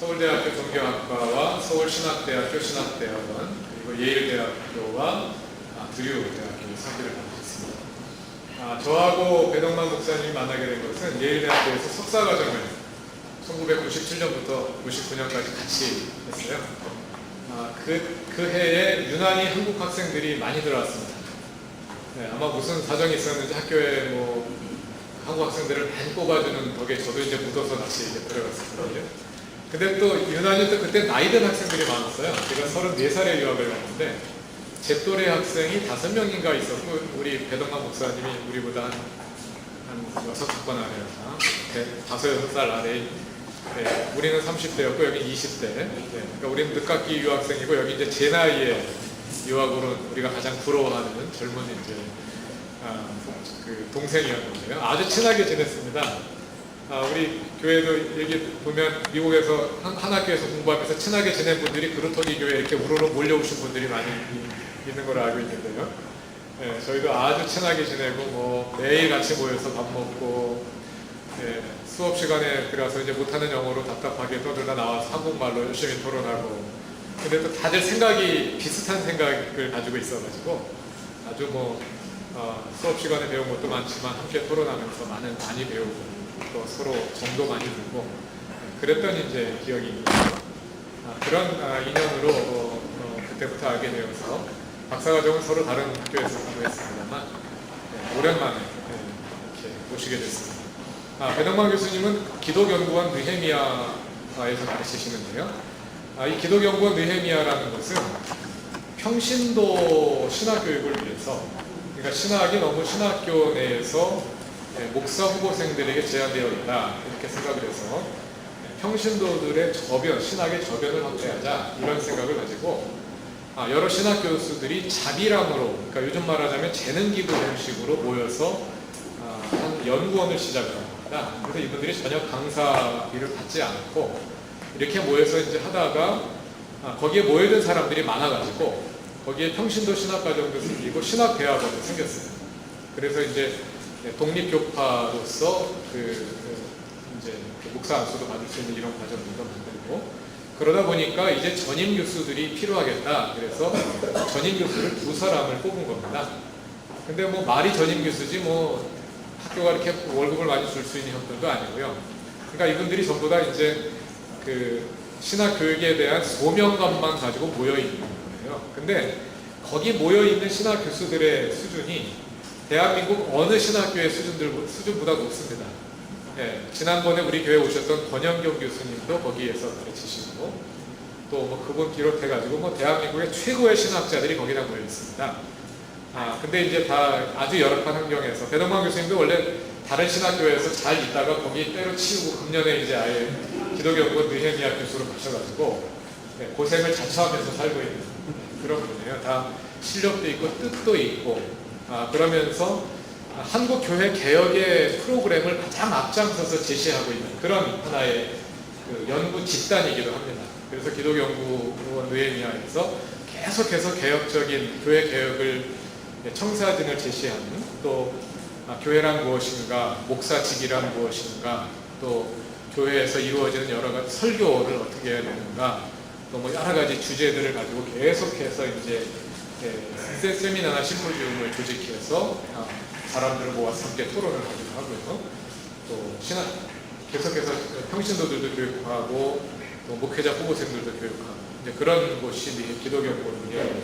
서울대학교 종교학과와 서울신학대학교 신학대학원 그리고 예일대학교와 두류대학교 사기를 받고 있습니다. 저하고 배동만 목사님이 만나게 된 것은 예일대학교에서 석사과정을 1997년부터 99년까지 같이 했어요. 그 해에 유난히 한국 학생들이 많이 들어왔습니다. 네, 아마 무슨 사정이 있었는지 학교에 한국 학생들을 많이 뽑아주는 덕에 저도 이제 묻어서 다시 이제 들어갔었거든요. 근데 또 유난히 또 그때 나이 든 학생들이 많았어요. 제가 34살에 유학을 갔는데 제 또래 학생이 5명인가 있었고 우리 배동만 목사님이 우리보다 한 6학번 아래였나 5, 6살 아래. 네, 우리는 30대였고 여기 20대. 네, 그러니까 우리는 늦깎이 유학생이고 여기 이제 제 나이에 유학으로 우리가 가장 부러워하는 젊은 이제 그 동생이었는데요. 아주 친하게 지냈습니다. 우리 교회도 얘기 보면 미국에서 한 학교에서 공부하면서 친하게 지낸 분들이 그루터기 교회에 이렇게 우르르 몰려오신 분들이 많이 있는 걸로 알고 있는데요. 네, 저희도 아주 친하게 지내고 매일 같이 모여서 밥 먹고 네, 수업 시간에 들어가서 이제 못하는 영어로 답답하게 떠들다 나와서 한국말로 열심히 토론하고 근데 또 다들 생각이 비슷한 생각을 가지고 있어가지고 아주 수업 시간에 배운 것도 많지만 함께 토론하면서 많이 배우고 또 서로 정도 많이 들고 그랬던 이제 기억이 있는데요. 그런 인연으로 그때부터 알게 되어서 박사과정은 서로 다른 학교에서 공부했습니다만 오랜만에 이렇게 모시게 됐습니다. 배동만 교수님은 기독연구원 느헤미야에서 가르치시는데요. 이 기독연구원 느헤미야라는 것은 평신도 신학교육을 위해서 그러니까 신학이 너무 신학교 내에서 목사 후보생들에게 제한되어 있다 이렇게 생각을 해서 평신도들의 신학의 저변을 확대하자 이런 생각을 가지고 여러 신학 교수들이 자비람으로 그러니까 요즘 말하자면 재능기부 형식으로 모여서 한 연구원을 시작을 합니다. 그래서 이분들이 전혀 강사비를 받지 않고 이렇게 모여서 이제 하다가 거기에 모여든 사람들이 많아가지고 거기에 평신도 신학과정도 생기고 신학대학원도 생겼어요. 그래서 이제 독립교파로서 이제 목사 안수도 받을 수 있는 이런 과정들도 만들고 그러다 보니까 이제 전임 교수들이 필요하겠다. 그래서 전임 교수를 2사람을 뽑은 겁니다. 근데 말이 전임 교수지 학교가 이렇게 월급을 많이 줄 수 있는 형편도 아니고요. 그러니까 이분들이 전부 다 이제 그 신학 교육에 대한 소명감만 가지고 모여 있는 거예요. 근데 거기 모여 있는 신학 교수들의 수준이 대한민국 어느 신학교의 수준보다 높습니다. 예, 지난번에 우리 교회에 오셨던 권영경 교수님도 거기에서 가르치시고 또 그분 비롯해가지고 대한민국의 최고의 신학자들이 거기다 모여 있습니다. 근데 이제 다 아주 열악한 환경에서 배동만 교수님도 원래 다른 신학교에서 잘 있다가 거기 때려치우고 금년에 이제 아예 기독연구원 느헤미야 교수로 가셔가지고 고생을 자처하면서 살고 있는 그런 분이에요. 다 실력도 있고 뜻도 있고 그러면서 한국 교회 개혁의 프로그램을 가장 앞장서서 제시하고 있는 그런 하나의 그 연구 집단이기도 합니다. 그래서 기독연구원 느헤미야에서 계속해서 개혁적인 교회 개혁을 청사진을 제시하는 또 교회란 무엇인가, 목사직이란 무엇인가, 또 교회에서 이루어지는 여러 가지 설교를 어떻게 해야 되는가, 또 여러 가지 주제들을 가지고 계속해서 이제 세미나나 심포지움을 조직해서 사람들을 모아서 함께 토론을 하기도 하고요. 또 계속해서 평신도들도 교육하고 또 목회자 후보생들도 교육하고 이제 그런 곳이 기독연구원이에요.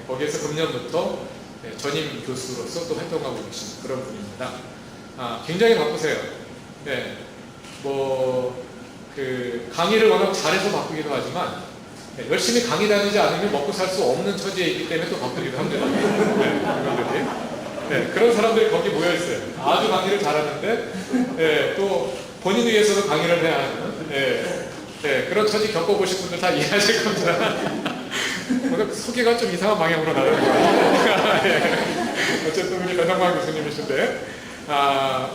거기에서 금년부터 전임 교수로서 또 활동하고 계신 그런 분입니다. 굉장히 바쁘세요. 네, 강의를 워낙 잘해서 바쁘기도 하지만 열심히 강의 다니지 않으면 먹고 살 수 없는 처지에 있기 때문에 또 바쁘기도 합니다. 그런 사람들이 거기 모여 있어요. 아주 강의를 잘하는데 또 본인 위해서도 강의를 해야 하는 그런 처지 겪어보신 분들 다 이해하실 겁니다. 오늘 소개가 좀 이상한 방향으로 나가는 거예요. 어쨌든 우리 배동만 교수님이신데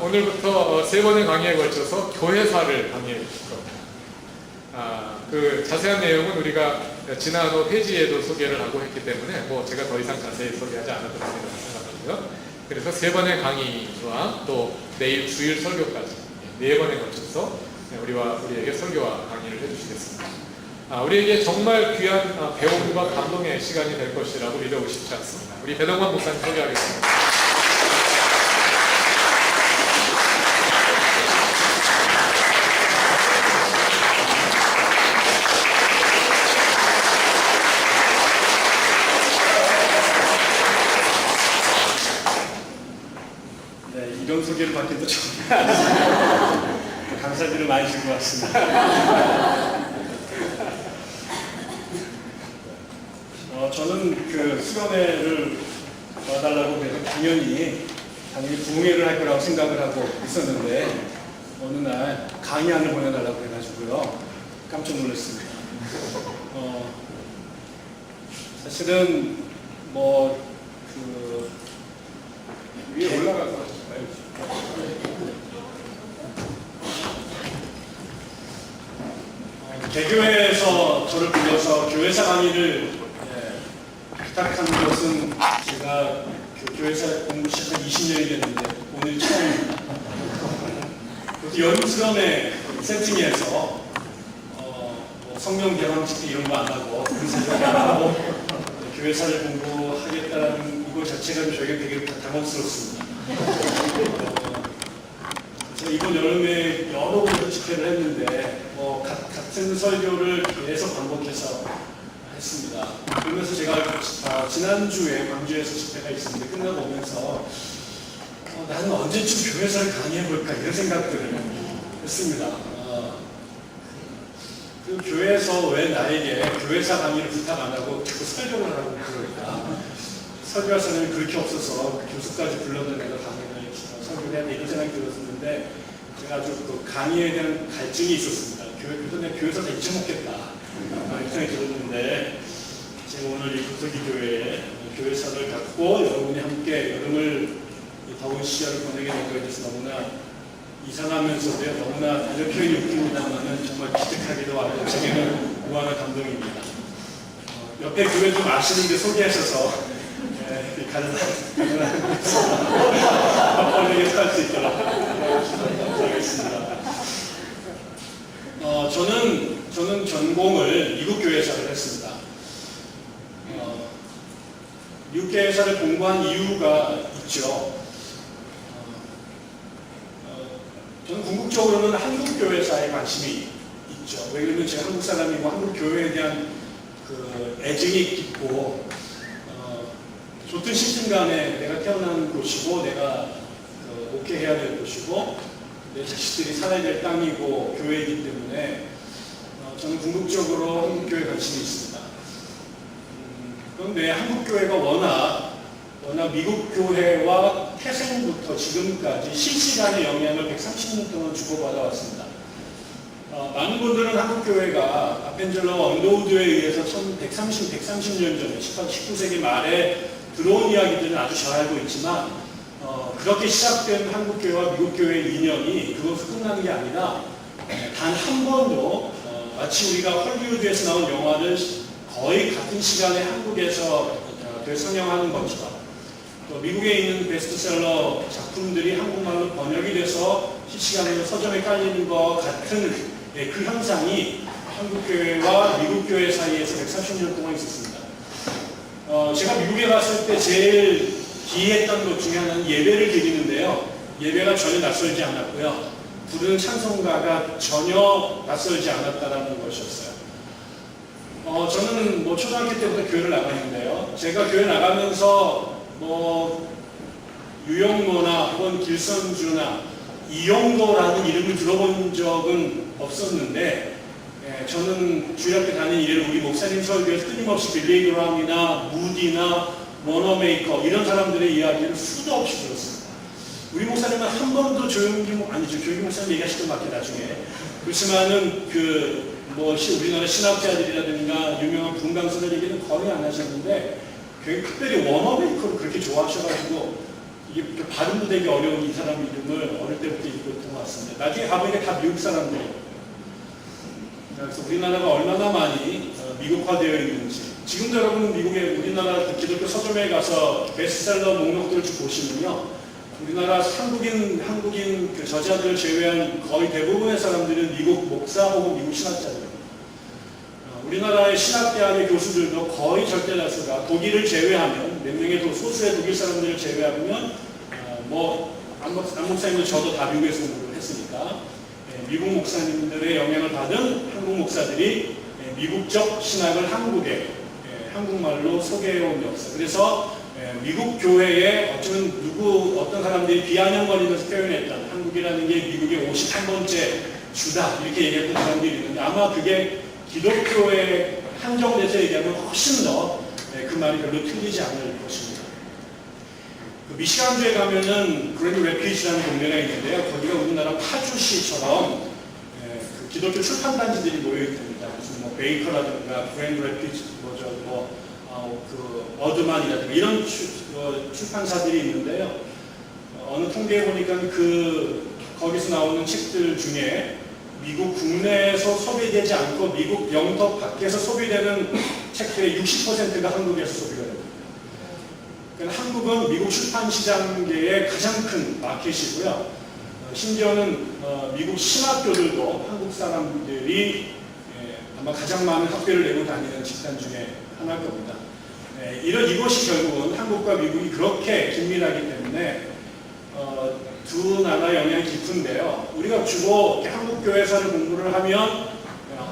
오늘부터 3번의 강의에 걸쳐서 교회사를 강의해 주실 겁니다. 그 자세한 내용은 우리가 지난 후 페이지에도 소개를 하고 했기 때문에 제가 더 이상 자세히 소개하지 않아도 된다고 생각하고요. 그래서 3번의 강의와 또 내일 주일 설교까지 4번에 걸쳐서 우리에게 설교와 강의 강의를 해주시겠습니다. 우리에게 정말 귀한 배움과 감동의 시간이 될 것이라고 믿어보고 싶지 않습니다. 우리 배동환 목사님 소개하겠습니다. 이런 소개를 받기도 처음이에요. 감사드리를 많이 준 것 같습니다. 저는 그 수련회를 와달라고 해서 당연히 부흥회를 할 거라고 생각을 하고 있었는데 어느 날 강의안을 보내달라고 해가지고요 깜짝 놀랐습니다. 사실은 위에 올라가서 개교회에서 저를 불러서 교회사 강의를 부탁한 것은 제가 교회사 공부 시작한 20년이 됐는데 오늘 처음입니다. 여름 수련회 세팅에서 성령 개방식 이런 거 안 하고 교회사를 공부하겠다는 이거 자체가 저에게 되게 당황스럽습니다. 그래서 이번 여름에 여러 번도 집회를 했는데 같은 설교를 계속 반복해서 했습니다. 그러면서 제가 지난주에 광주에서 집회가 있었는데 끝나고 오면서 나는 언제쯤 교회사를 강의해볼까 이런 생각들을 했습니다. 그 교회에서 왜 나에게 교회사 강의를 부탁 안 하고 자꾸 설교를 하라고 그럴까? 설교할 사람이 그렇게 없어서 교수까지 불러도 내가 강의를 설교를 해야 돼 이런 생각이 들었었는데 제가 아주 그 강의에 대한 갈증이 있었습니다. 그래서 내가 교회에서 다 잊혀먹겠다 이런 생각이 들었는데 제가 오늘 이 구석기 교회에 교회사를 갖고 여러분이 함께 여름을 더운 시절을 보내게 된 것에 대해서 너무나 이상하면서도요 너무나 이런 표현이 웃깁니다만은 정말 기특하기도 하고 제게는 무한한 감동입니다. 옆에 교회 좀 아시는데 소개하셔서 가능한 번역해서 할 수 있도록 하겠습니다. 저는 전공을 미국 교회사를 했습니다. 미국 교회사를 공부한 이유가 있죠. 저는 궁극적으로는 한국 교회사에 관심이 있죠. 왜냐하면 제가 한국 사람이고 한국 교회에 대한 그 애증이 깊고 좋든 싫든 간에 내가 태어난 곳이고 내가 목회해야 될 곳이고 내 자식들이 살아야 될 땅이고 교회이기 때문에 저는 궁극적으로 한국 교회에 관심이 있습니다. 그런데 한국 교회가 워낙 미국 교회와 태생부터 지금까지 실시간의 영향을 130년 동안 주고받아 왔습니다. 많은 분들은 한국 교회가 아펜젤러 언더우드에 의해서 130년 전에 19세기 말에 들어온 이야기들은 아주 잘 알고 있지만 그렇게 시작된 한국 교회와 미국 교회의 인연이 그것으로 끝나는 게 아니라 단 한 번도 마치 우리가 헐리우드에서 나온 영화를 거의 같은 시간에 한국에서 되상영하는 것처럼 또 미국에 있는 베스트셀러 작품들이 한국말로 번역이 돼서 실시간으로 서점에 깔리는 것 같은 그 현상이 한국교회와 미국교회 사이에서 130년 동안 있었습니다. 제가 미국에 갔을 때 제일 기이했던 것 중에 하나는 예배를 드리는데요. 예배가 전혀 낯설지 않았고요. 부르는 찬송가가 전혀 낯설지 않았다는 것이었어요. 저는 초등학교 때부터 교회를 나갔는데요. 제가 교회 나가면서 유영모나 혹은 길선주나 이용도라는 이름을 들어본 적은 없었는데 저는 주일학교 다니는 이래로 우리 목사님 설교에서 끊임없이 빌리 그람이나 무디나 워너메이커 이런 사람들의 이야기를 수도 없이 들었습니다. 우리 목사님은 한 번도 조용기 목사님 얘기하시던 것 같아요 나중에. 그렇지만은 우리나라 신학자들이라든가 유명한 분강서들 얘기는 거의 안 하셨는데 특별히 워너메이커를 그렇게 좋아하셔가지고 이게 발음도 되게 어려운 이 사람 이름을 어릴 때부터 읽고 있던 것 같습니다. 나중에 가보니까 다 미국 사람들이에요. 그래서 우리나라가 얼마나 많이 미국화되어 있는지 지금도 여러분 미국의 우리나라 기독교 서점에 가서 베스트셀러 목록들을 쭉 보시면요 우리나라 한국인 그 저자들을 제외한 거의 대부분의 사람들은 미국 목사 혹은 미국 신학자들 우리나라의 신학대학의 교수들도 거의 절대 다수가 독일을 제외하면 몇 명의 소수의 독일 사람들을 제외하면 안 목사님도 저도 다 미국에서 공부를 했으니까 미국 목사님들의 영향을 받은 한국 목사들이 미국적 신학을 한국에 한국말로 소개해온 역사. 그래서 미국 교회에 어떤 사람들이 비아냥거리면서 표현했던 한국이라는 게 미국의 51번째 주다 이렇게 얘기했던 사람들이 있는데 아마 그게 기독교에 한정돼서 얘기하면 훨씬 더 그 말이 별로 틀리지 않을 것입니다. 미시간주에 가면은 그랜드 레피지라는 동네가 있는데요. 거기가 우리나라 파주시처럼 그 기독교 출판단지들이 모여 있습니다. 무슨 뭐 베이커라든가 그랜드 레피지 그 어드만이라든가 이런 출판사들이 있는데요. 어느 통계에 보니까 거기서 나오는 책들 중에 미국 국내에서 소비되지 않고 미국 영토 밖에서 소비되는 책들의 60%가 한국에서 소비가 됩니다. 그러니까 한국은 미국 출판 시장계의 가장 큰 마켓이고요. 심지어는 미국 신학교들도 한국 사람들이 아마 가장 많은 학비를 내고 다니는 집단 중에 하나일 겁니다. 이것이 결국은 한국과 미국이 그렇게 긴밀하기 때문에 두 나라의 영향이 깊은데요. 우리가 주로 한국교회사를 공부를 하면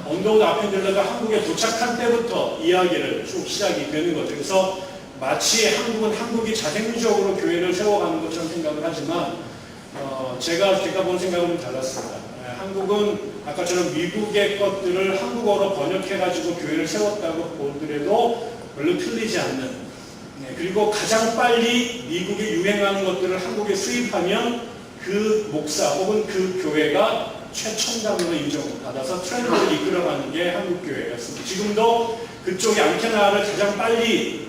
언더우드 아펜젤러가 한국에 도착한 때부터 이야기를 쭉 시작이 되는 거죠. 그래서 마치 한국이 자생적으로 교회를 세워가는 것처럼 생각을 하지만 제가 본 생각은 달랐습니다. 한국은 아까처럼 미국의 것들을 한국어로 번역해가지고 교회를 세웠다고 보더라도 별로 틀리지 않는 그리고 가장 빨리 미국에 유행하는 것들을 한국에 수입하면 그 목사 혹은 그 교회가 최첨단으로 인정받아서 트렌드를 이끌어가는 게 한국교회였습니다. 지금도 그쪽의 안테나를 가장 빨리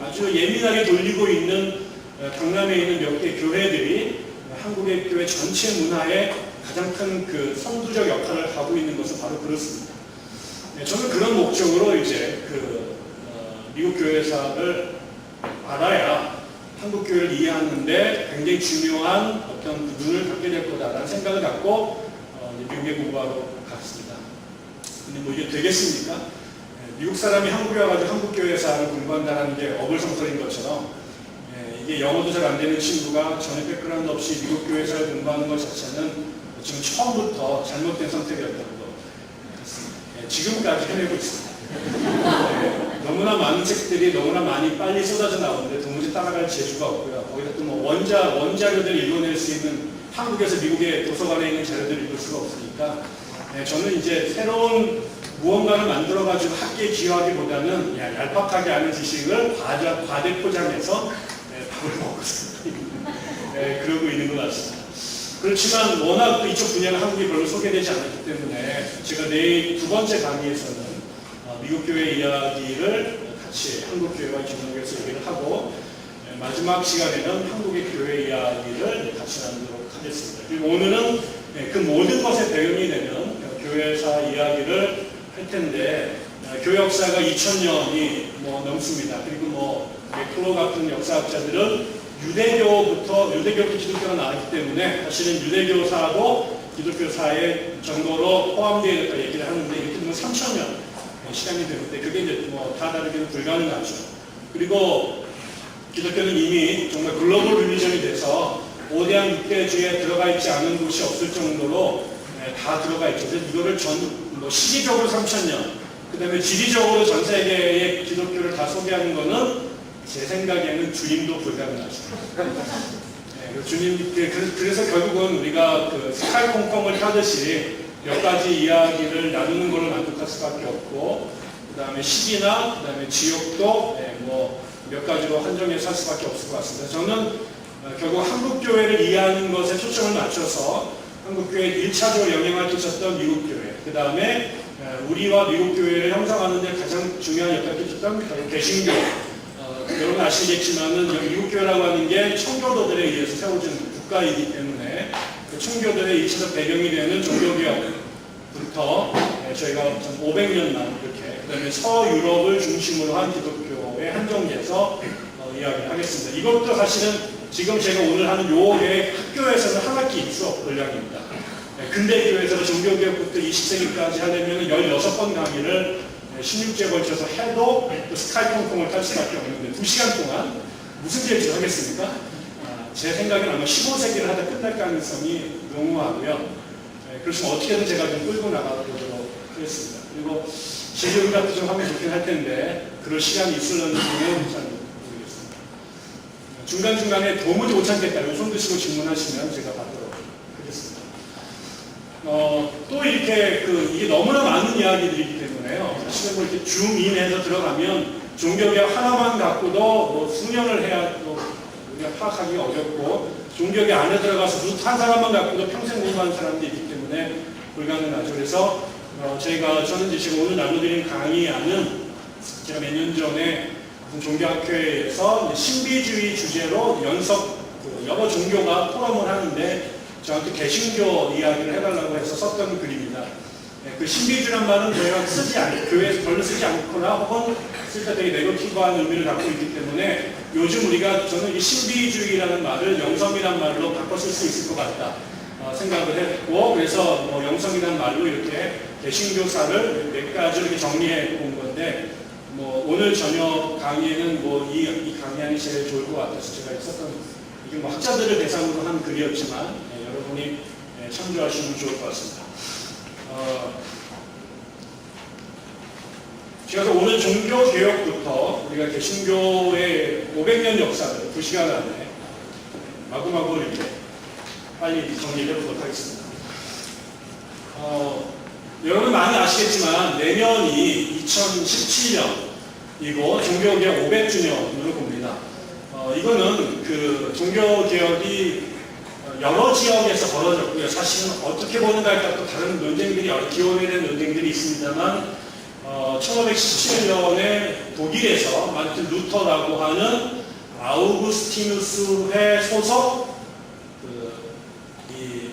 아주 예민하게 돌리고 있는 강남에 있는 몇 개 교회들이 한국의 교회 전체 문화에 가장 큰 선두적 역할을 하고 있는 것은 바로 그렇습니다. 저는 그런 목적으로 이제 미국 교회사를 알아야 한국 교회를 이해하는데 굉장히 중요한 어떤 눈을 갖게 될 거다라는 생각을 갖고 미국에 공부하러 갔습니다. 근데 이게 되겠습니까? 미국 사람이 한국에 와가지고 한국 교회사를 공부한다는 게 어불성설인 것처럼 이게 영어도 잘 안 되는 친구가 전혀 백그라운드 없이 미국 교회사를 공부하는 것 자체는 지금 처음부터 잘못된 선택이었다고 같습니다. 지금까지 해내고 있습니다. 너무나 많은 책들이 너무나 많이 빨리 쏟아져 나오는데 도무지 따라갈 재주가 없고요. 거기다 또 원자료들을 읽어낼 수 있는 한국에서 미국의 도서관에 있는 자료들을 읽을 수가 없으니까 저는 이제 새로운 무언가를 만들어가지고 학계에 기여하기보다는 얄팍하게 아는 지식을 과대 포장해서 밥을 먹고 그러고 있는 것 같습니다. 그렇지만 워낙 이쪽 분야는 한국이 별로 소개되지 않았기 때문에 제가 내일 두 번째 강의에서는 미국 교회 이야기를 같이 한국 교회와 기독교에서 얘기를 하고 마지막 시간에는 한국의 교회 이야기를 같이 나누도록 하겠습니다. 그리고 오늘은 그 모든 것의 배경이 되는 교회사 이야기를 할 텐데 교회 역사가 2000년이 넘습니다. 그리고 맥클로 같은 역사학자들은 유대교부터 기독교가 나왔기 때문에 사실은 유대교사도 기독교사의 정도로 포함되어 있다 얘기를 하는데 이렇게 되면 3000년 시간이 되는데 그게 이제 다 다르게는 불가능하죠. 그리고 기독교는 이미 정말 글로벌 릴리전이 돼서 5대양 6대주에 들어가 있지 않은 곳이 없을 정도로 다 들어가 있죠. 그래서 이거를 시기적으로 3000년, 그 다음에 지리적으로 전 세계의 기독교를 다 소개하는 거는 제 생각에는 주님도 불가능하죠. 그래서 결국은 우리가 스카이 콩콩을 타듯이 몇 가지 이야기를 나누는 걸로 만족할 수밖에 없고, 그 다음에 시기나, 그 다음에 지역도 몇 가지로 한정해서 할 수밖에 없을 것 같습니다. 저는 결국 한국교회를 이해하는 것에 초점을 맞춰서 한국교회에 1차적으로 영향을 끼쳤던 미국교회, 그 다음에 우리와 미국교회를 형성하는 데 가장 중요한 역할을 끼쳤던 개신교. 여러분 아시겠지만은 미국교회라고 하는 게 청교도들에 의해서 세워진 국가이기 때문에 그 청교도의 1차적 배경이 되는 종교개혁부터 저희가 500년만 이렇게, 그 다음에 서유럽을 중심으로 한 기독교에 한정돼서 이야기를 하겠습니다. 이것도 사실은 지금 제가 오늘 하는 요게 학교에서는 한 학기 수업 분량입니다. 근대교에서 종교개혁부터 20세기까지 하려면 16번 강의를 16주에 걸쳐서 해도 또 스카이프 통콩을 탈 수밖에 없는데 2시간 동안 무슨 재주를 하겠습니까? 제 생각에는 아마 15세기를 하다 끝날 가능성이 농후하고요. 그렇지만 어떻게든 제가 좀 끌고 나가보도록 하겠습니다. 그리고 재교육도 좀 하면 좋긴 할 텐데 그럴 시간이 있을는지는 잘 모르겠습니다. 중간중간에 도무지 못 참겠다면 손 드시고 질문하시면 제가 받도록 하겠습니다. 또 이렇게 이게 너무나 많은 이야기들이기 때문에요. 사실은 뭐 이렇게 줌인해서 들어가면 종교개혁 하나만 갖고도 뭐 수년을 해야 또 우리가 파악하기가 어렵고 종교개혁 안에 들어가서 한 사람만 갖고도 평생 공부하는 사람들이 있기 때문에 불가능하죠. 그래서 저는 지금 오늘 나눠드린 강의안은 제가 몇 년 전에 종교학회에서 신비주의 주제로 연석 여러 종교가 포럼을 하는데 저한테 개신교 이야기를 해달라고 해서 썼던 글입니다. 그 신비주의란 말은 저희가 교회에서 별로 쓰지 않거나 혹은 쓸 때 되게 네거티브한 의미를 갖고 있기 때문에 요즘 저는 이 신비주의라는 말을 영성이란 말로 바꿔 쓸 수 있을 것 같다 생각을 했고, 그래서 영성이라는 말로 이렇게 개신교사를 몇 가지 이렇게 정리해 본 건데, 오늘 저녁 강의에는 이 강의안이 제일 좋을 것 같아서 제가 썼던, 이게 학자들을 대상으로 한 글이었지만 여러분이 참조하시면 좋을 것 같습니다. 제가 오늘 종교개혁부터 우리가 개신교의 500년 역사를 2시간 안에 마구마구 이렇게 빨리 정리해 보도록 하겠습니다. 여러분 많이 아시겠지만 내년이 2017년이고 종교개혁 500주년으로 봅니다. 이거는 그 종교개혁이 여러 지역에서 벌어졌고요. 사실은 어떻게 보는가에 따라 또 다른 논쟁들이, 기원에 대한 논쟁들이 있습니다만 1517년에 독일에서 마르틴 루터라고 하는 아우구스티누스회 소속 이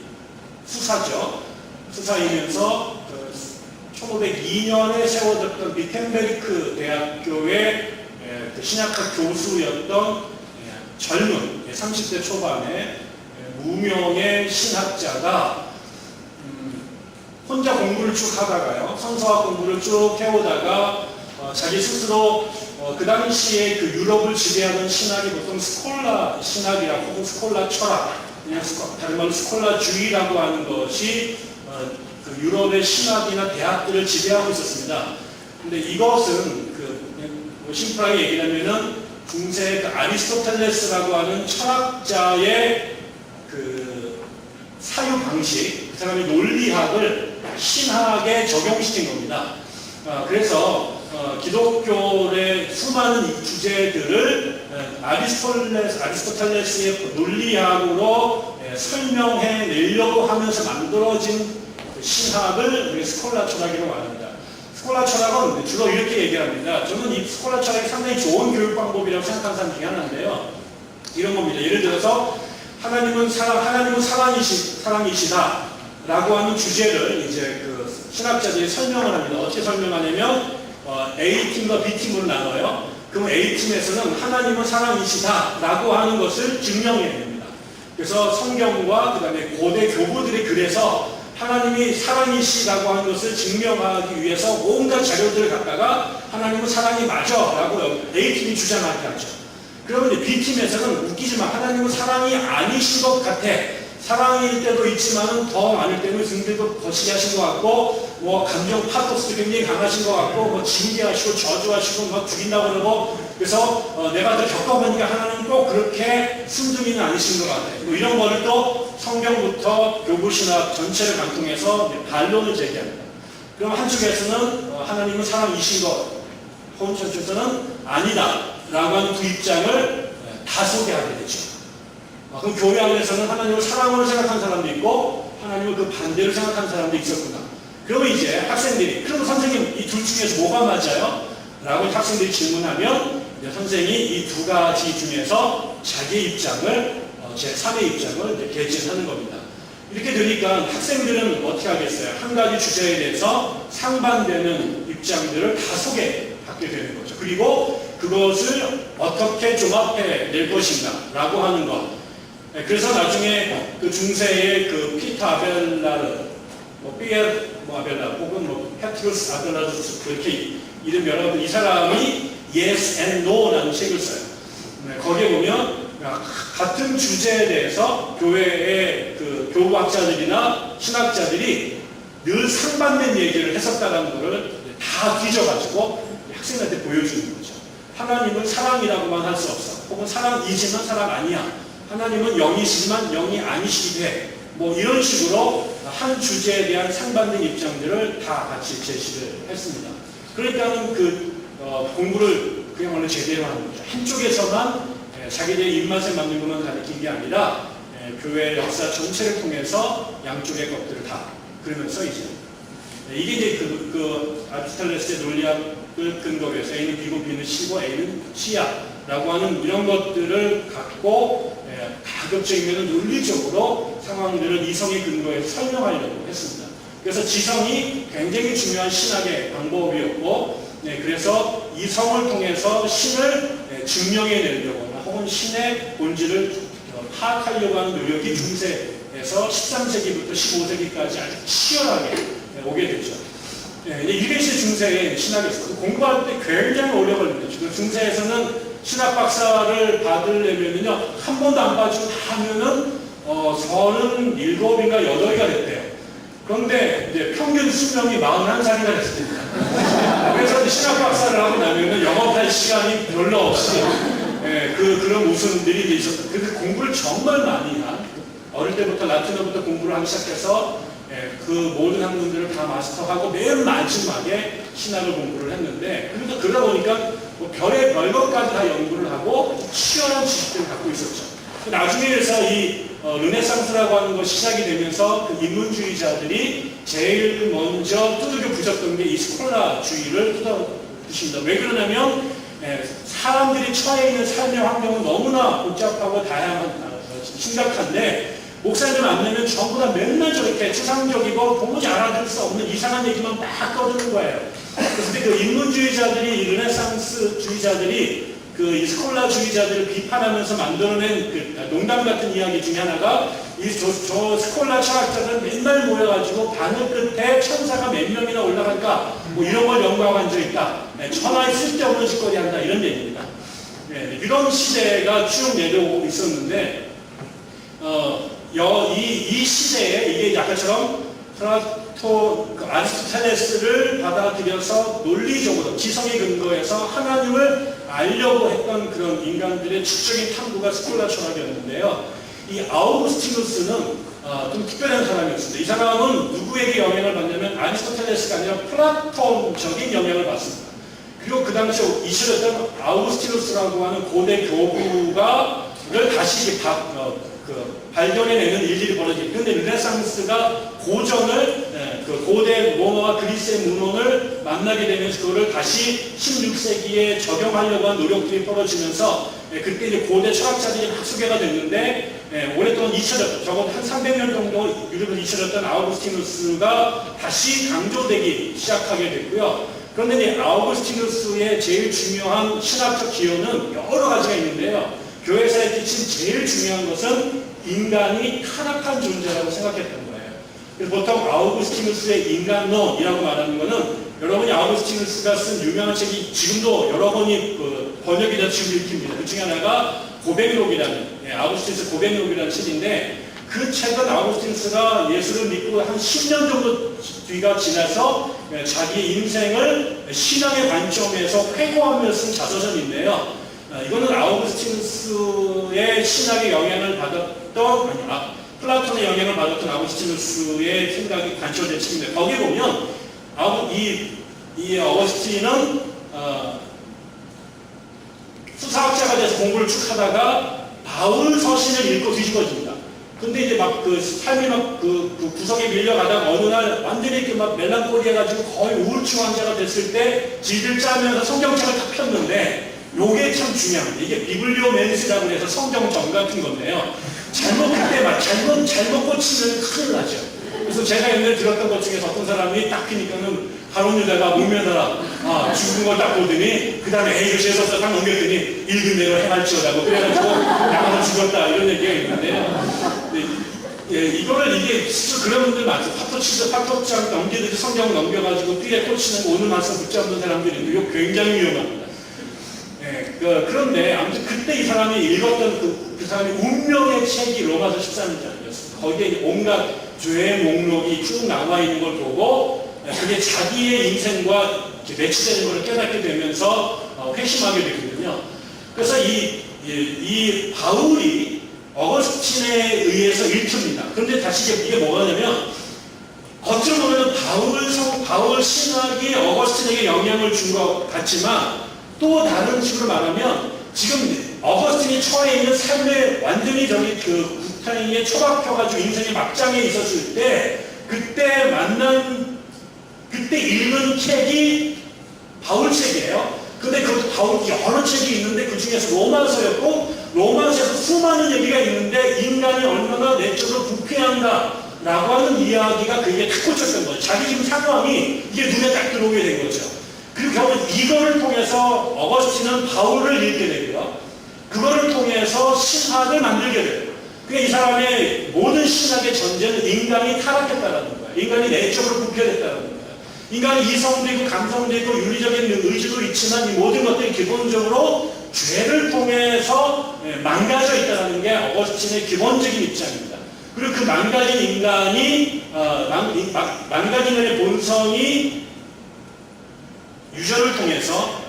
수사죠. 수사이면서 1502년에 세워졌던 비텐베르크 대학교의 신약학 교수였던 젊은 30대 초반의 무명의 신학자가 혼자 공부를 쭉 하다가요, 성서학 공부를 쭉 해오다가 자기 스스로 그 당시에 그 유럽을 지배하던 신학이 보통 스콜라 신학이라고, 혹은 스콜라 철학, 그냥 다른 말로 스콜라주의라고 하는 것이 그 유럽의 신학이나 대학들을 지배하고 있었습니다. 근데 이것은 심플하게 얘기하면은 중세 아리스토텔레스라고 하는 철학자의 그 사유 방식, 그 사람의 논리학을 신학에 적용시킨 겁니다. 그래서 기독교의 수많은 주제들을 아리스토텔레스의 논리학으로 설명해 내려고 하면서 만들어진 신학을 우리가 스콜라 철학이라고 말합니다. 스콜라 철학은 주로 이렇게 얘기합니다. 저는 이 스콜라 철학이 상당히 좋은 교육 방법이라고 생각하는 사람 중에 하나인데요. 이런 겁니다. 예를 들어서 하나님은 사랑이시다 라고 하는 주제를 이제 그 신학자들이 설명을 합니다. 어떻게 설명하냐면 A팀과 B팀으로 나눠요. 그럼 A팀에서는 하나님은 사랑이시다 라고 하는 것을 증명해야 됩니다. 그래서 성경과 그 다음에 고대 교부들이 그래서 하나님이 사랑이시라고 하는 것을 증명하기 위해서 온갖 자료들을 갖다가 하나님은 사랑이 맞아 라고 A팀이 주장하게 하죠. 그러면 이제 B팀에서는 웃기지만 하나님은 사랑이 아니신 것 같아. 사랑일 때도 있지만은 더 많을 때는 등들도 거시기 하신 것 같고, 감정 파토스도 굉장히 강하신 것 같고, 징계하시고 저주하시고 막 죽인다고 그러고, 그래서 내가 더 겪어보니까 하나님은 꼭 그렇게 순둥이는 아니신 것 같아. 이런 거를 또 성경부터 교부신학 전체를 관통해서 반론을 제기합니다. 그럼 한쪽에서는 하나님은 사랑이신 것, 혼천쪽에서는 아니다 라고 하는 두 입장을 다 소개하게 되죠. 그럼 교회 안에서는 하나님을 사랑으로 생각하는 사람도 있고 하나님을 그 반대로 생각하는 사람도 있었구나. 그러면 이제 학생들이, 그럼 선생님 이 둘 중에서 뭐가 맞아요? 라고 학생들이 질문하면 선생님이 이 두 가지 중에서 자기의 입장을, 제3의 입장을 이제 개진하는 겁니다. 이렇게 되니까 학생들은 어떻게 하겠어요? 한 가지 주제에 대해서 상반되는 입장들을 다 소개받게 되는 거죠. 그리고 그것을 어떻게 종합해 낼 것인가 라고 하는 것. 그래서 나중에 그 중세의 그 피터 아벨라르, 피에르 아벨라 혹은 페트루스 아벨라르스 그렇게 이름 여러 분 이 사람이 Yes and No라는 책을 써요. 거기에 보면 같은 주제에 대해서 교회의 그 교부학자들이나 신학자들이 늘 상반된 얘기를 했었다는 것을 다 뒤져가지고 학생한테 보여주는 거죠. 하나님은 사랑이라고만 할 수 없어. 혹은 사랑이지만 사랑 아니야. 하나님은 영이시지만 영이 아니시기도 해. 뭐 이런 식으로 한 주제에 대한 상반된 입장들을 다 같이 제시를 했습니다. 그러니까는 공부를 그야말로 제대로 하는 거죠. 한쪽에서만 자기들의 입맛에 맞는 것만 가르친 게 아니라 교회 역사 전체를 통해서 양쪽의 것들을 다 그러면서 이제 이게 이제 그 아리스토텔레스의 논리학을 근거로 해서 A는 B고 B는 C고 A는 C야라고 하는 이런 것들을 갖고 가급적이면 논리적으로 상황들을 이성의 근거에서 설명하려고 했습니다. 그래서 지성이 굉장히 중요한 신학의 방법이었고, 그래서 이성을 통해서 신을 증명해내려거나 혹은 신의 본질을 파악하려고 하는 노력이 중세에서 13세기부터 15세기까지 아주 치열하게 오게 되죠. 이게 중세의 신학에서 공부할 때 굉장히 오래 걸립니다. 지금 중세에서는 신학 박사를 받으려면요, 한 번도 안 봐주고 다 하면은 37인가 8이가 됐대요. 그런데 이제 평균 수명이 41살이나 됐습니다. 그래서 신학 박사를 하고 나면은 영업할 시간이 별로 없이 그런 웃음들이 있었어요. 그래서 공부를 정말 많이 한, 어릴 때부터 라틴어부터 공부를 하기 시작해서 그 모든 학문들을 다 마스터하고 맨 마지막에 신학을 공부를 했는데, 그래서 그러다 보니까 뭐 별의 별것까지 다 연구를 하고 치열한 지식들을 갖고 있었죠. 나중에서 이 르네상스라고 하는 것이 시작이 되면서 그 인문주의자들이 제일 먼저 두들겨 부셨던 게 이 스콜라주의를 뜯어부십니다. 왜 그러냐면 사람들이 처해 있는 삶의 환경은 너무나 복잡하고 심각한데 목사님 만나면 전부 다 맨날 저렇게 추상적이고 도무지 알아들을 수 없는 이상한 얘기만 막 떠드는 거예요. 그런데 그 인문주의자들이, 이 르네상스주의자들이 이 스콜라주의자들을 비판하면서 만들어낸 그 농담 같은 이야기 중에 하나가 저 스콜라 철학자들은 맨날 모여가지고 바늘 끝에 천사가 몇 명이나 올라갈까 뭐 이런 걸 연구하고 앉아있다. 천하에 쓸데없는 짓거리 한다. 이런 얘기입니다. 이런 시대가 쭉 내려오고 있었는데 이 시대에 이게 약간처럼 아리스토텔레스를 받아들여서 논리적으로 지성의 근거에서 하나님을 알려고 했던 그런 인간들의 지적인 탐구가 스콜라 철학이었는데요. 이 아우구스티누스는 좀 특별한 사람이었습니다. 이 사람은 누구에게 영향을 받냐면 아리스토텔레스가 아니라 플라톤적인 영향을 받습니다. 그리고 그 당시에 이시였던 아우구스티누스라고 하는 고대 교부가를 다시 발견해내는 일들이 벌어지고, 그런데 르네상스가 고전을 고대 로마와 그리스의 문헌을 만나게 되면서 그거를 다시 16세기에 적용하려고 한 노력들이 벌어지면서 그때 이제 고대 철학자들이 막 소개가 됐는데 오랫동안 잊혀졌죠. 적어도 한 300년 정도 유럽을 잊혀졌던 아우구스티누스가 다시 강조되기 시작하게 됐고요. 그런데 이제 아우구스티누스의 제일 중요한 신학적 기여는 여러 가지가 있는데요. 교회사에 끼친 제일 중요한 것은 인간이 타락한 존재라고 생각했던 거예요. 그래서 보통 아우구스티누스의 인간론이라고 말하는 것은, 여러분이 아우구스티누스가 쓴 유명한 책이 지금도 여러 번이 번역이 돼서 지금 읽힙니다. 그 중에 하나가 고백록이라는, 아우구스티누스 고백록이라는 책인데, 그 책은 아우구스티누스가 예수를 믿고 한 10년 정도 뒤가 지나서 자기의 인생을 신앙의 관점에서 회고하며 쓴 자서전인데요. 이거는 아우구스티누스의 신학의 영향을 받았던, 플라톤의 영향을 받았던 아우구스티누스의 생각이 관철된 책인데, 거기 보면 이 어거스틴은 수사학자가 돼서 공부를 쭉 하다가 바울 서신을 읽고 뒤집어집니다. 근데 이제 막 삶이 그 구석에 밀려가다가 어느 날 완전히 이렇게 막 멜랑콜리해가지고 거의 우울증 환자가 됐을 때 지들 짜면서 성경책을 딱 폈는데, 요게 참 중요합니다. 이게 비블리오멘스라고 해서 성경점 같은 건데요. 잘못 꽂히면 큰일 나죠. 그래서 제가 옛날에 들었던 것 중에서 어떤 사람이 딱 피니까는 가론 유다가 목면하라 죽은 걸 딱 보더니 그 다음에 이거 죄송해서 딱 넘겼더니 읽은 대로 행할지어다고 그래가지고 나가서 죽었다 이런 얘기가 있는데요. 예, 이거를 이게 그런 분들 많죠. 파토장 넘기듯이 성경 넘겨가지고 삐에 꽂히는 오늘 말씀 붙잡는 사람들이 있는데 이거 굉장히 위험합니다. 예, 그런데 아무튼 그때 이 사람이 읽었던 그 사람이 운명의 책이 로마서 13장이었습니다. 거기에 온갖 죄의 목록이 쭉 나와 있는 걸 보고 그게 자기의 인생과 매치되는 걸 깨닫게 되면서 회심하게 되거든요. 그래서 이 바울이 어거스틴에 의해서 읽힙니다. 그런데 다시 이게 뭐냐면 겉으로 보면 바울 신학이 어거스틴에게 영향을 준 것 같지만 또 다른 식으로 말하면 지금 어거스틴이 처해 있는 삶에 완전히 그 구타행에 처박혀가지고 인생의 막장에 있었을 때 그때 읽은 책이 바울 책이에요. 근데 그 바울 여러 책이 있는데 그 중에서 로마서였고 로마서에서 수많은 얘기가 있는데 인간이 얼마나 내적으로 부패한가라고 하는 이야기가 그게 탁 꽂혔던 거예요. 자기 지금 상황이 이게 눈에 딱 들어오게 된 거죠. 그리고 결국 이거를 통해서 어거스틴은 바울을 읽게 되고요. 그거를 통해서 신학을 만들게 돼요. 그러니까 이 사람의 모든 신학의 전제는 인간이 타락했다라는 거예요. 인간이 내적으로 부패됐다는 거예요. 인간이 이성되고 감성되고 윤리적인 의지도 있지만 이 모든 것들이 기본적으로 죄를 통해서 망가져 있다는 게 어거스틴의 기본적인 입장입니다. 그리고 그 망가진 인간이 망가진 인간의 본성이 유전을 통해서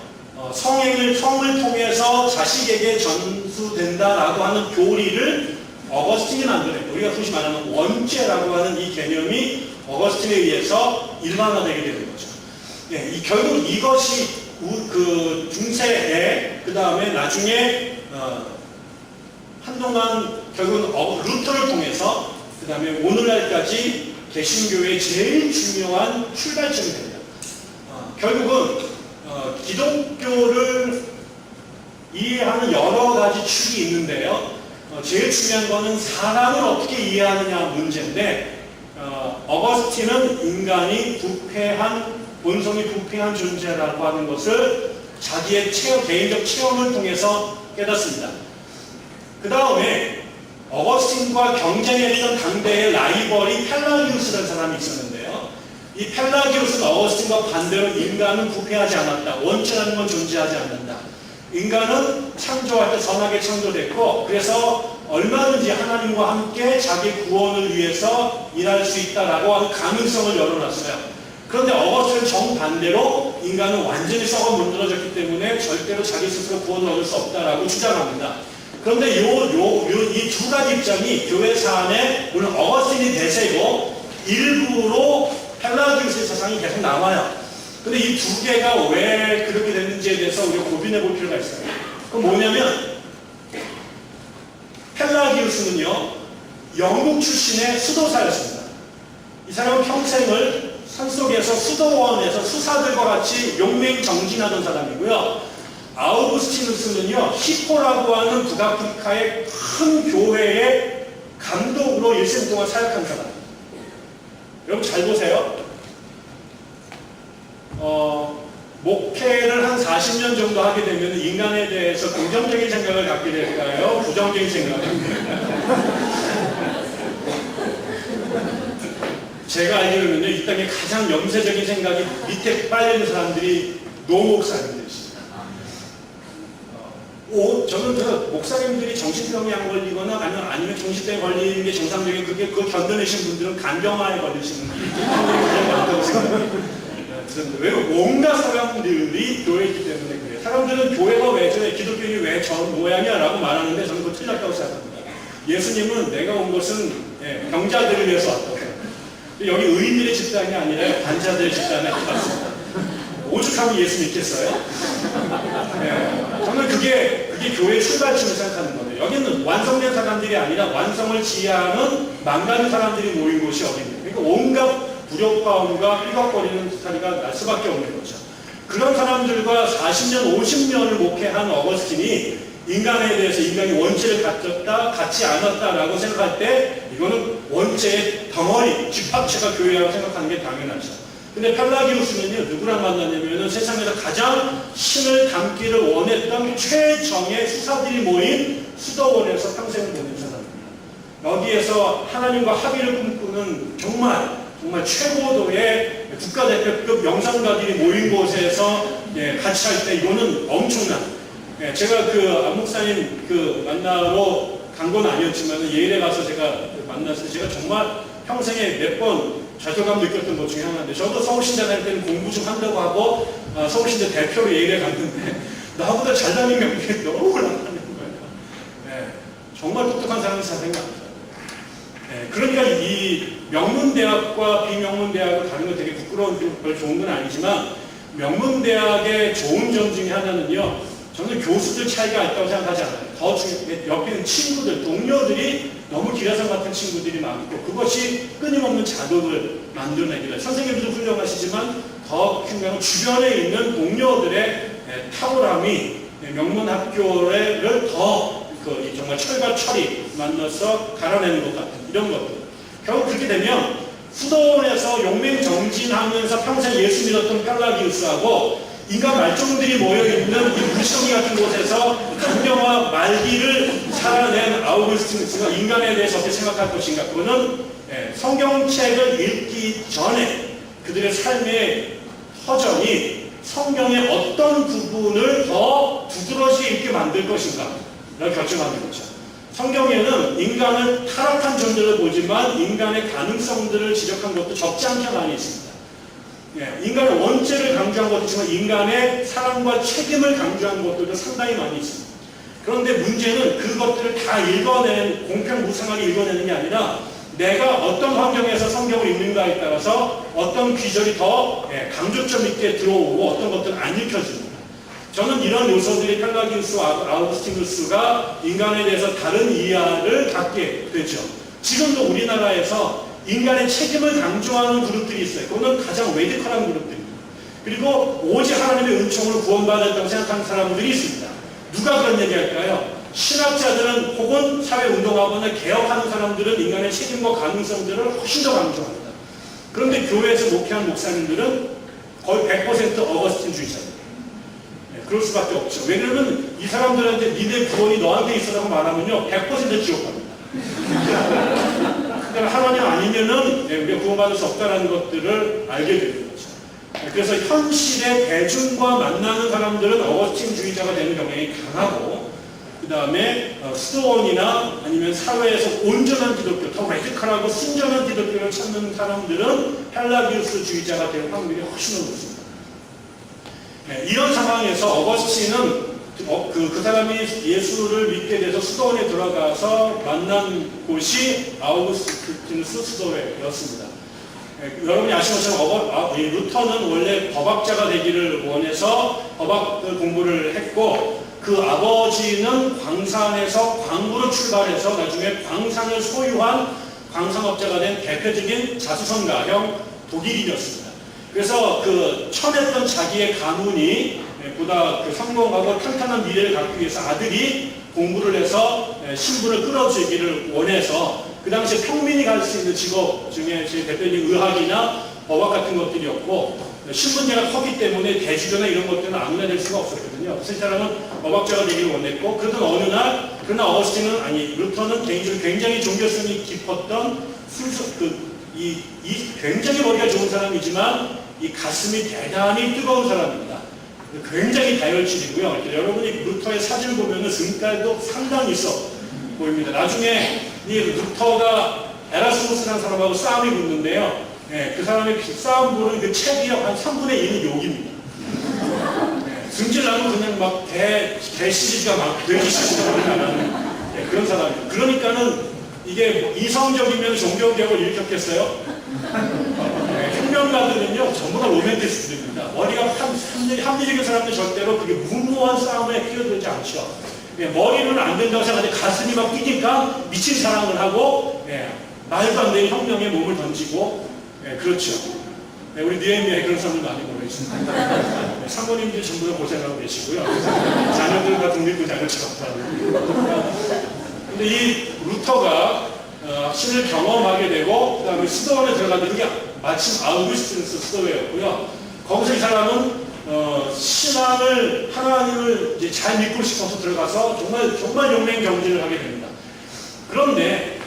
성을 통해서 자식에게 전수된다라고 하는 교리를 어거스틴이 만들었고 우리가 소위 말하는 원죄라고 하는 이 개념이 어거스틴에 의해서 일반화되게 되는 거죠. 예, 결국 이것이 그 중세에 그 다음에 나중에 한동안 결국은 루터를 통해서 그 다음에 오늘날까지 개신교의 제일 중요한 출발점이 됩니다. 결국은 기독교를 이해하는 여러 가지 축이 있는데요. 제일 중요한 거는 사람을 어떻게 이해하느냐 문제인데 어거스틴은 인간이 본성이 부패한 존재라고 하는 것을 자기의 개인적 체험을 통해서 깨닫습니다. 그 다음에 어거스틴과 경쟁했던 당대의 라이벌이 펠라기우스라는 사람이 있었는데요. 이 펠라기우스는 어거스틴과 반대로 인간은 부패하지 않았다. 원죄라는 건 존재하지 않는다. 인간은 창조할 때 선하게 창조됐고 그래서 얼마든지 하나님과 함께 자기 구원을 위해서 일할 수 있다라고 하는 가능성을 열어놨어요. 그런데 어거스틴은 정반대로 인간은 완전히 썩어 문드러졌기 때문에 절대로 자기 스스로 구원을 얻을 수 없다라고 주장합니다. 그런데 이 두 가지 입장이 교회사 안에 물론 어거스틴이 대세고 일부로 펠라기우스의 사상이 계속 남아요. 근데 이 두 개가 왜 그렇게 됐는지에 대해서 우리가 고민해 볼 필요가 있어요. 그건 뭐냐면 펠라기우스는요 영국 출신의 수도사였습니다. 이 사람은 평생을 산속에서 수도원에서 수사들과 같이 용맹정진하던 사람이고요. 아우구스티누스는요 히포라고 하는 북아프리카의 큰 교회의 감독으로 일생 동안 사역한 사람입니다. 여러분 잘 보세요. 목회를 한 40년 정도 하게 되면 인간에 대해서 긍정적인 생각을 갖게 될까요? 부정적인 생각을 갖게 될까요? 제가 알기로는요, 이 땅에 가장 염세적인 생각이 밑에 빨리는 사람들이 노목사님들이십니다. 저는 목사님들이 정신병에 안 걸리거나 아니면 정신병에 걸리는 게 정상적인 그걸 견뎌내신 분들은 간병화에 걸리시는 분들이 가장 많다고 생각합니다. 왜 온갖 사람들이 교회에 있기 때문에 그래요. 사람들은 교회가 왜 저래, 기독교인이 왜 저 모양이야 라고 말하는데 저는 그거 틀렸다고 생각합니다. 예수님은 내가 온 것은 병자들을 위해서 왔다고 생각합니다. 여기 의인들의 집단이 아니라 반자들의 집단에 왔습니다. 오죽하면 예수 믿겠어요? 저는 그게 교회의 출발점을 생각하는 거예요. 여기는 완성된 사람들이 아니라 완성을 지향하는 망가진 사람들이 모인 곳이 어딘가요? 그러니까 온갖 불협화음과 삐걱거리는 사리가 날 수밖에 없는 거죠. 그런 사람들과 40년, 50년을 목회한 어거스틴이 인간에 대해서 인간이 원죄를 갖지 않았다라고 생각할 때 이거는 원죄의 덩어리, 집합체가 교회라고 생각하는 게 당연하죠. 근데 펠라기우스는요, 누구랑 만났냐면은 세상에서 가장 신을 닮기를 원했던 최정의 수사들이 모인 수도원에서 평생을 보낸 사람입니다. 여기에서 하나님과 합의를 꿈꾸는 정말 최고도의 국가대표급 영상가들이 모인 곳에서 같이 할 때 이거는 엄청난, 제가 그 안 목사님 만나러 간 건 아니었지만 예일에 가서 제가 만났을 때 제가 정말 평생에 몇 번 좌절감 느꼈던 것 중에 하나인데, 저도 서울신대 다닐 때는 공부 좀 한다고 하고 서울신대 대표로 예일에 갔는데 나보다 잘 다닌 명들이 너무 올라가는 거예요. 정말 똑똑한 사람이 세상에 많아요. 그러니까 이 명문대학과 비명문대학을 가는 건 되게 부끄러운 별 좋은 건 아니지만, 명문대학의 좋은 점 중에 하나는요, 저는 교수들 차이가 있다고 생각하지 않아요. 더 중요한 옆에 있는 친구들, 동료들이 너무 기라성 같은 친구들이 많고, 그것이 끊임없는 자극을 만들어내기도 해요. 선생님들도 훌륭하시지만 더 중요한 건 주변에 있는 동료들의 탁월함이 명문학교를 더 정말 철과 철이 만나서 갈아내는 것 같은 이런 것들. 결국 그렇게 되면 수도원에서 용맹정진하면서 평생 예수 믿었던 펠라기우스하고 인간 말종들이 모여있는 이 무시덩이 같은 곳에서 강경화 말기를 살아낸 아우구스티누스가 인간에 대해서 어떻게 생각할 것인가. 그거는 성경책을 읽기 전에 그들의 삶의 허전이 성경의 어떤 부분을 더 두드러지게 읽게 만들 것인가 라고 결정하는 거죠. 성경에는 인간을 타락한 존재로 보지만 인간의 가능성들을 지적한 것도 적지 않게 많이 있습니다. 인간의 원죄를 강조한 것도 있지만 인간의 사랑과 책임을 강조한 것들도 상당히 많이 있습니다. 그런데 문제는 그것들을 다 읽어내는, 공평무상하게 읽어내는 게 아니라 내가 어떤 환경에서 성경을 읽는가에 따라서 어떤 귀절이 더 강조점 있게 들어오고 어떤 것들은 안 읽혀집니다. 저는 이런 요소들이 펠라기우스와 아우구스티누스가 인간에 대해서 다른 이해를 갖게 되죠. 지금도 우리나라에서 인간의 책임을 강조하는 그룹들이 있어요. 그거는 가장 레디컬한 그룹들입니다. 그리고 오직 하나님의 은총으로 구원받았다고 생각하는 사람들이 있습니다. 누가 그런 얘기할까요? 신학자들은 혹은 사회운동하거나 개혁하는 사람들은 인간의 책임과 가능성들을 훨씬 더 강조합니다. 그런데 교회에서 목회하는 목사님들은 거의 100% 어거스틴주의자입니다. 그럴 수밖에 없죠. 왜냐하면 이 사람들한테 니네 구원이 너한테 있어라고 말하면요 100% 지옥 갑니다. 그러니까 하나님 아니면은 우리가 구원받을 수 없다는 것들을 알게 되는 거죠. 그래서 현실의 대중과 만나는 사람들은 어거스틴주의자가 되는 경향이 강하고, 그 다음에 수도원이나 아니면 사회에서 온전한 기독교, 더 레디컬하고 순전한 기독교를 찾는 사람들은 펠라기우스주의자가 될 확률이 훨씬 더 높습니다. 이런 상황에서 어거스틴은 그 사람이 예수를 믿게 돼서 수도원에 들어가서 만난 곳이 아우구스티누스 수도회였습니다. 여러분이 아시는 것처럼 루터는 원래 법학자가 되기를 원해서 법학 공부를 했고, 그 아버지는 광산에서 광부로 출발해서 나중에 광산을 소유한 광산업자가 된 대표적인 자수성가형 독일인이었습니다. 그래서 쳐냈던 자기의 가문이 보다 성공하고 탄탄한 미래를 갖기 위해서 아들이 공부를 해서 신분을 끌어주기를 원해서, 그 당시에 평민이 갈 수 있는 직업 중에 제 대표적인 의학이나 법학 같은 것들이었고, 신분제가 컸기 때문에 대주교나 이런 것들은 아무나 될 수가 없었거든요. 그래서 이 사람은 법학자가 되기를 원했고, 그러던 어느 날, 그러나 어거스틴은 루터는 개인적으로 굉장히 종교성이 깊었던 굉장히 머리가 좋은 사람이지만 이 가슴이 대단히 뜨거운 사람입니다. 굉장히 다혈질이고요. 여러분이 루터의 사진을 보면 등깔도 상당히 있어 보입니다. 나중에 이 루터가 에라스무스라는 사람하고 싸움이 붙는데요. 그 사람의 싸움 보는 그 책이 한 3분의 1이 욕입니다. 승질나면 그냥 막 개시지가 막 돼지시지가 나는 그런 사람이에요. 그러니까는 이게 이성적이면 종교개혁을 일으켰겠어요? 혁명가들은요 전부 다 로맨티스트입니다. 머리가 합리적인 사람들 절대로 그게 무모한 싸움에 끼어들지 않죠. 머리는 안 된다고 생각하는데 가슴이 막 뛰니까 미친 사랑을 하고 말도 안 되는 혁명에 몸을 던지고 그렇죠. 우리 니에미아에 그런 사람들 많이 모여있습니다. 사모님들 전부 다 고생하고 계시고요. 자녀들 다 독립부자를 잡았다고. 근데 이 루터가 신을 경험하게 되고, 그 다음에 수도원에 들어갔는데 그게 마침 아우구스티누스 수도회였고요. 거기서 이 사람은 신앙을, 하나님을 이제 잘 믿고 싶어서 들어가서 정말 용맹 경진을 하게 됩니다. 그런데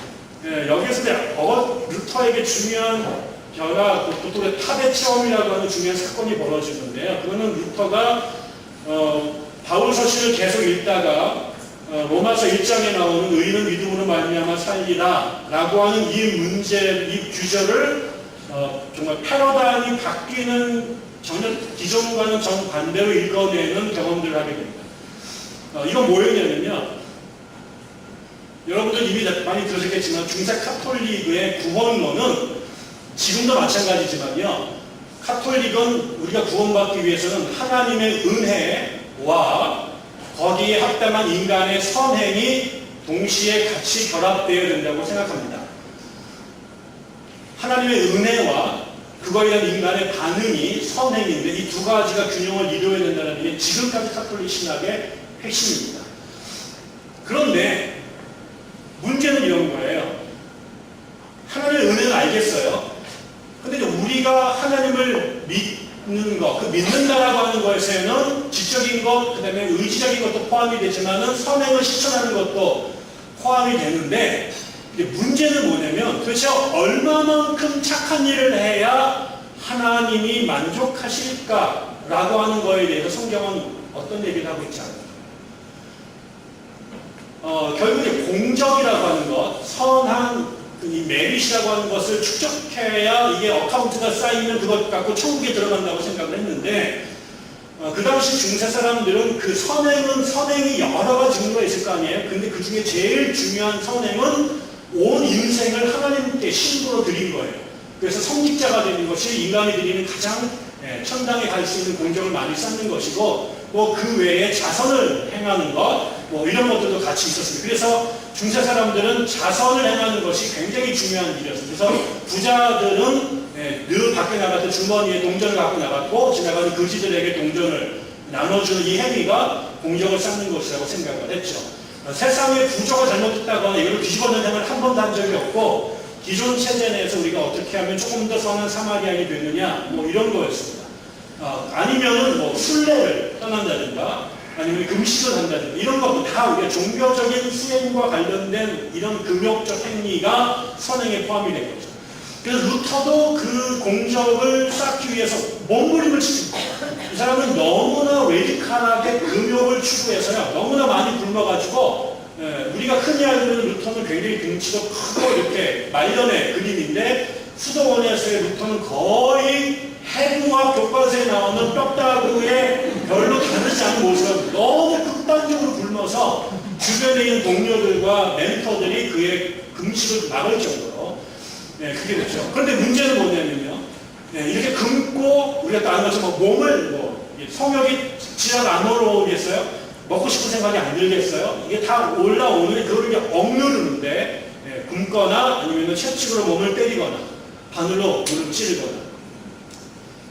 그런데 루터에게 중요한 변화, 보통 탑의 체험이라고 하는 중요한 사건이 벌어지는데요. 그거는 루터가 바울 서신을 계속 읽다가 로마서 1장에 나오는 의인은 믿음으로 말미암아 살리라 라고 하는 이 문제, 이 규절을 정말 패러다임이 바뀌는 전혀 기존과는 정반대로 읽어내는 경험들을 하게 됩니다. 이건 뭐였냐면요. 여러분들 이미 많이 들으셨겠지만 중세 카톨릭의 구원론은 지금도 마찬가지지만요. 카톨릭은 우리가 구원받기 위해서는 하나님의 은혜와 거기에 합당한 인간의 선행이 동시에 같이 결합되어야 된다고 생각합니다. 하나님의 은혜와 그거에 대한 인간의 반응이 선행인데 이 두 가지가 균형을 이루어야 된다는 게 지금까지 카톨릭 신학의 핵심입니다. 그런데 문제는 이런 거예요. 하나님의 은혜는 알겠어요. 근데 우리가 하나님을 믿는 것, 그 믿는다라고 하는 것에는 지적인 것, 그 다음에 의지적인 것도 포함이 되지만은 선행을 실천하는 것도 포함이 되는데, 문제는 뭐냐면 도대체 얼마만큼 착한 일을 해야 하나님이 만족하실까라고 하는 거에 대해서 성경은 어떤 얘기를 하고 있지 않아요. 결국에 공정이라고 하는 것, 선한 이 메릿이라고 하는 것을 축적해야 이게 어카운트가 쌓이면 그것 갖고 천국에 들어간다고 생각을 했는데 그 당시 중세 사람들은 그 선행이 여러 가지 종류가 있을 거 아니에요. 근데 그 중에 제일 중요한 선행은 온 인생을 하나님께 신부로 드린 거예요. 그래서 성직자가 되는 것이 인간이 드리는 가장 천당에 갈 수 있는 공적을 많이 쌓는 것이고 뭐 그 외에 자선을 행하는 것 이런 것들도 같이 있었습니다. 그래서 중세 사람들은 자선을 행하는 것이 굉장히 중요한 일이었어요. 그래서 부자들은 늘 밖에 나가서 주머니에 동전을 갖고 나갔고 지나가는 거지들에게 동전을 나눠주는 이 행위가 공적을 쌓는 것이라고 생각을 했죠. 세상의 구조가 잘못됐다거나 이걸 뒤집어낸 행을 한 번도 한 적이 없고 기존 체제 내에서 우리가 어떻게 하면 조금 더 선한 사마리아인이 되느냐 이런 거였습니다. 아니면은 순례를 떠난다든가 아니면 금식을 한다든가 이런 것도 다 우리가 종교적인 수행과 관련된 이런 금욕적 행위가 선행에 포함이 된 거죠. 그래서 루터도 그 공적을 쌓기 위해서 몸부림을 치고 이 사람은 너무나 레디칼하게 금욕을 추구해서요. 너무나 많이 굶어가지고 우리가 흔히 알는 루터는 굉장히 등치도 크고 이렇게 말년의 그림인데 수도원에서의 루터는 거의 해부학 교과서에 나오는 뼈다구에 별로 다르지 않은 모습을 너무 극단적으로 굶어서 주변에 있는 동료들과 멘토들이 그의 금식을 막을 정도로 그게 됐죠. 그런데 문제는 뭐냐면요. 이렇게 굶고 우리가 또 아는 것처럼 몸을 성욕이 지랄 안 올라오겠어요? 먹고 싶은 생각이 안 들겠어요? 이게 다 올라오는데 그걸 이제 억누르는데 굶거나 아니면 채찍으로 몸을 때리거나 바늘로 물을 찌르거나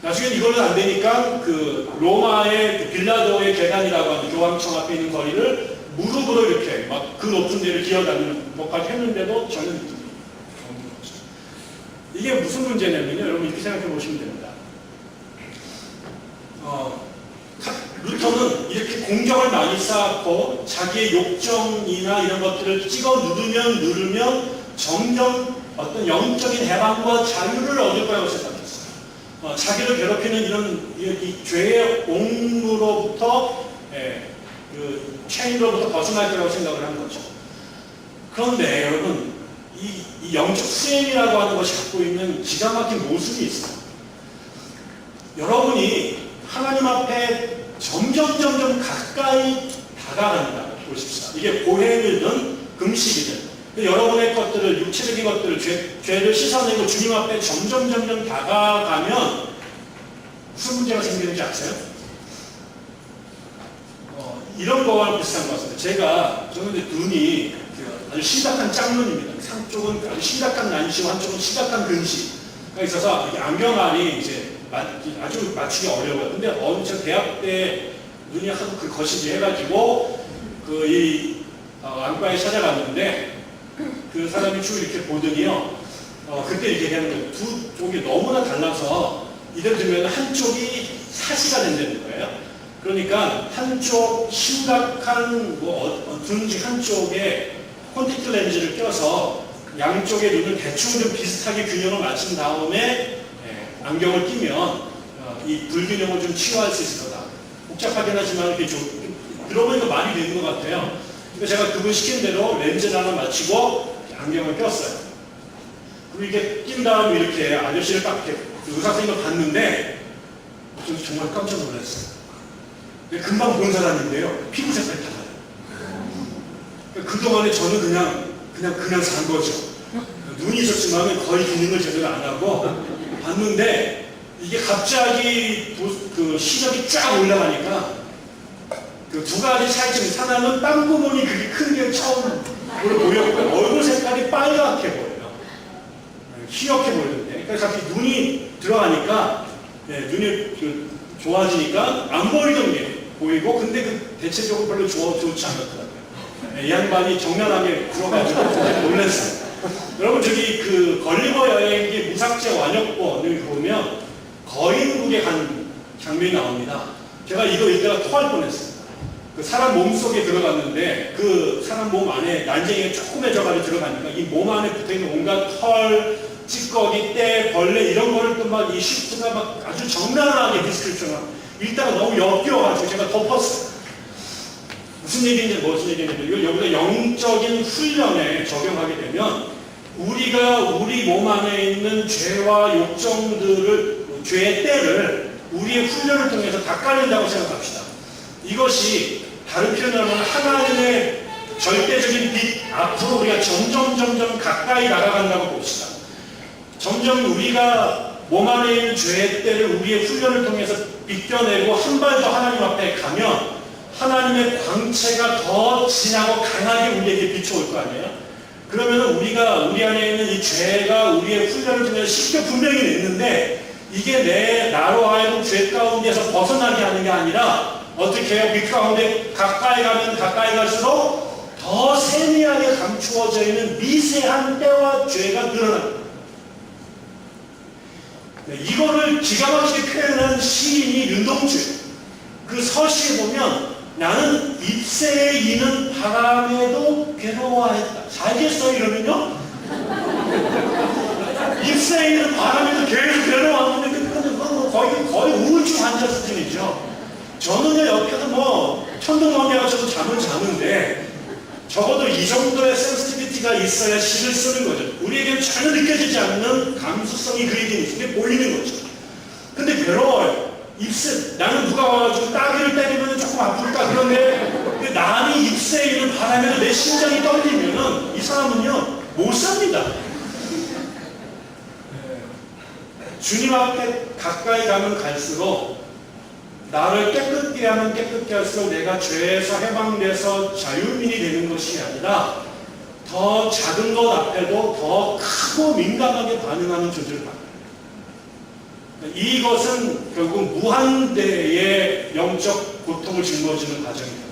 나중에 이걸로 안 되니까 그 로마의 빌라도의 계단이라고 하는 교황청 앞에 있는 거리를 무릎으로 이렇게 막 그 높은 데를 기어다니는 것까지 했는데도 전혀 느낌이 없는 거죠. 이게 무슨 문제냐면요. 여러분 이렇게 생각해 보시면 됩니다. 루터는 이렇게 공적을 많이 쌓고 자기의 욕정이나 이런 것들을 찍어 누르면 점점 어떤 영적인 해방과 자유를 얻을 거라고 생각했어요. 자기를 괴롭히는 이 죄의 옹로로부터 그 체인으로부터 벗어날 거라고 생각을 한 거죠. 그런데 여러분 이 영적 수행이라고 하는 것이 갖고 있는 기가 막힌 모습이 있어요. 여러분이 하나님 앞에 점점 가까이 다가간다 보십시다. 이게 고행이든 금식이든 여러분의 것들을 육체적인 것들을 죄를 씻어내고 주님 앞에 점점 다가가면 무슨 문제가 생기는지 아세요? 이런 거와 비슷한 것 같습니다. 저는 눈이 아주 심각한 짝눈입니다. 한쪽은 아주 심각한 난시고 한쪽은 심각한 근시가 있어서 안경알이 이제 아주 맞추기 어려워요. 근데 저 대학 때 눈이 하도 그 거시기 해가지고 안과에 찾아갔는데 그 사람이 쭉 이렇게 보더니요. 그때 이렇게 하는 거예요. 두 쪽이 너무나 달라서 이대로 두면 한쪽이 사시가 된다는 거예요. 그러니까 한쪽 심각한 눈 한쪽에 콘택트 렌즈를 껴서 양쪽의 눈을 대충 좀 비슷하게 균형을 맞춘 다음에 안경을 끼면 이 불균형을 좀 치유할 수 있을 거다. 복잡하긴 하지만 이렇게 좀 들어보니까 말이 되는 것 같아요. 그래서 제가 그분 시킨 대로 렌즈를 하나 맞추고 안경을 꼈어요. 그리고 이렇게 낀 다음에 이렇게 아저씨를 딱 이렇게 의사 선생님을 봤는데 정말 깜짝 놀랐어요. 금방 본 사람인데요. 피부 색깔이 달라요. 그동안에 저는 그냥 산 거죠. 눈이 있었지만 거의 기능을 제대로 안 하고 봤는데 이게 갑자기 그 시력이 쫙 올라가니까 그 두 가지 차이점이 하나는 땀구멍이 그렇게 큰 게 처음 보였고 얼굴 색깔이 빨갛게 보여요. 희옇게 보이는데 그러니까 갑자기 눈이 들어가니까 눈이 좋아지니까 안 보이던 게 보이고 근데 그 대체적으로 별로 좋지 않았더라고요. 이 양반이 정면하게 들어가지고 놀랐어요. 여러분 저기 그 걸리버 여행기 무삭제 완역본을 보면 거인국에 간 장면이 나옵니다. 제가 이거 읽다가 토할 뻔했어요. 그 사람 몸 속에 들어갔는데 그 사람 몸 안에 난쟁이가 조그매져가지고 들어가니까 이 몸 안에 붙어있는 온갖 털, 찌꺼기, 때, 벌레 이런 거를 또 막 이 시프트가 막 아주 적나라하게 디스크립션을 읽다가 너무 역겨워가지고 제가 덮었어요. 무슨 얘기인지 이걸 여기다 영적인 훈련에 적용하게 되면 우리가 우리 몸 안에 있는 죄와 욕정들을 죄의 때를 우리의 훈련을 통해서 닦아낸다고 생각합시다. 이것이 다른 표현으로 하면 하나님의 절대적인 빛 앞으로 우리가 점점 가까이 나아간다고 봅시다. 점점 우리가 몸 안에 있는 죄의 때를 우리의 훈련을 통해서 비껴내고 한 발 더 하나님 앞에 가면 하나님의 광채가 더 진하고 강하게 우리에게 비춰올 거 아니에요? 그러면 우리가 우리 안에 있는 이 죄가 우리의 훈련을 통해서 쉽게 분명히 냈는데 이게 나로 하여금 죄 가운데서 벗어나게 하는 게 아니라 어떻게 해요? 빛 가운데 가까이 가면 가까이 갈수록 더 세밀하게 감추어져 있는 미세한 때와 죄가 늘어납니다. 이거를 기가 막히게 표현한 시인이 윤동주. 그 서시에 보면 나는 잎새에 이는 바람에도 괴로워했다. 살겠어 이러면요? 잎새에 이는 바람에도 계속 괴로워하는데 거의 우울증 환자 수준이죠. 저는요 옆에서 뭐 천둥번개가 저도 잠을 자는데 적어도 이 정도의 센시티비티가 있어야 시를 쓰는 거죠. 우리에게는 전혀 느껴지지 않는 감수성이 그에게 있는 게 보이는 거죠. 근데 괴로워요. 잎새, 나는 누가 와가지고 따귀를 때리면 조금 아플까 그런데 남이 잎새에 있는 바람에도 내 심장이 떨리면은 이 사람은요 못 삽니다. 주님 앞에 가까이 가면 갈수록 나를 깨끗게 하면 깨끗게 할수록 내가 죄에서 해방돼서 자유민이 되는 것이 아니라 더 작은 것 앞에도 더 크고 민감하게 반응하는 조절을 받아요. 이것은 결국 무한대의 영적 고통을 짊어지는 과정입니다.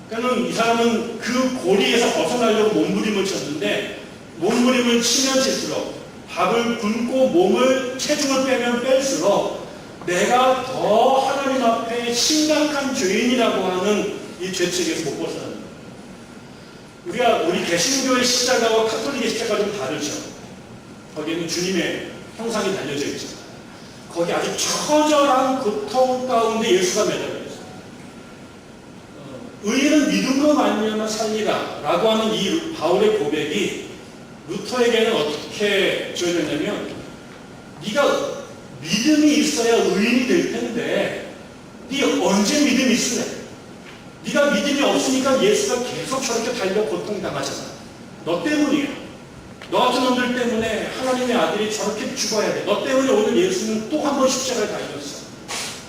그러니까 이 사람은 그 고리에서 벗어나려고 몸부림을 쳤는데 몸부림을 치면 칠수록 밥을 굶고 몸을 체중을 빼면 뺄수록 내가 더 하나님 앞에 심각한 죄인이라고 하는 이 죄책에서 못 벗어납니다. 우리 개신교의 십자가와 카톨릭의 십자가가 좀 다르죠. 거기에는 주님의 형상이 달려져 있죠. 거기 아주 처절한 고통 가운데 예수가 매달려 있어요. 의인은 믿음으로 말미암아 살리라 라고 하는 이 바울의 고백이 루터에게는 어떻게 조여졌냐면 네가 믿음이 있어야 의인이 될 텐데 네 언제 믿음이 있으래? 네가 믿음이 없으니까 예수가 계속 저렇게 달려 고통당하잖아. 너 때문이야. 너 같은 놈들 때문에 하나님의 아들이 저렇게 죽어야 돼. 너 때문에 오늘 예수는 또 한 번 십자가에 달렸어.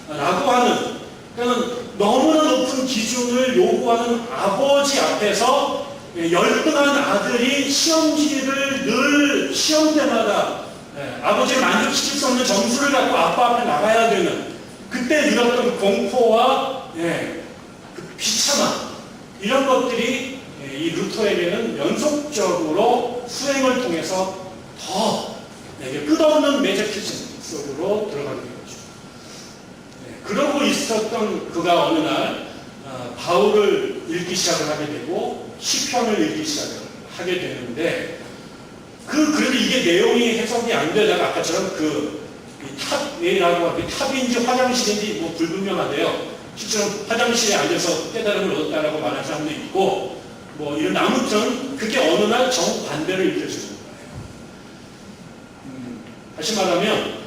라고 하는 그러니까 너무나 높은 기준을 요구하는 아버지 앞에서 열등한 아들이 시험지를 늘 시험 때마다 아버지를 만족시킬 수 없는 점수를 갖고 아빠 앞에 나가야 되는 그때 느꼈던 공포와 그 비참함 이런 것들이 이 루터에게는 연속적으로 수행을 통해서 더 끝없는 매저티즘 속으로 들어가게 된 거죠. 그러고 있었던 그가 어느 날 바울을 읽기 시작을 하게 되고 시편을 읽기 시작을 하게 되는데 그래도 이게 내용이 해석이 안 되다가 아까처럼 탑인지 화장실인지 뭐 불분명한데요. 실제로 화장실에 앉아서 깨달음을 얻었다라고 말하는 사람도 있고 뭐 이런 아무튼 그게 어느 날 정반대로 읽혀지는 거예요. 다시 말하면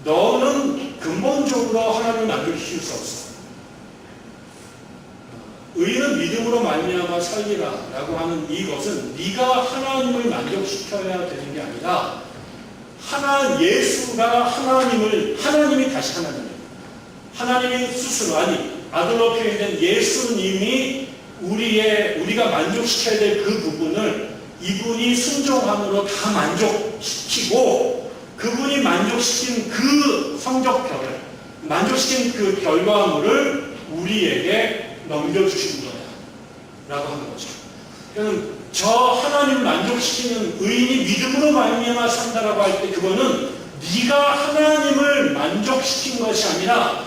너는 근본적으로 하나님을 만족시킬 수 없어. 의인은 믿음으로 말미암아 살리라 라고 하는 이것은 네가 하나님을 만족시켜야 되는 게 아니라 예수가 하나님이 다시 하나님이에요. 하나님이 스스로 아들로 표현된 예수님이 우리가 만족시켜야 될 그 부분을 이분이 순종함으로 다 만족시키고 그분이 만족시킨 그 성적표를 만족시킨 그 결과물을 우리에게 넘겨주신 거야 라고 하는 거죠. 그러니까 저 하나님을 만족시키는 의인이 믿음으로 말미암아 산다라고 할 때 그거는 네가 하나님을 만족시킨 것이 아니라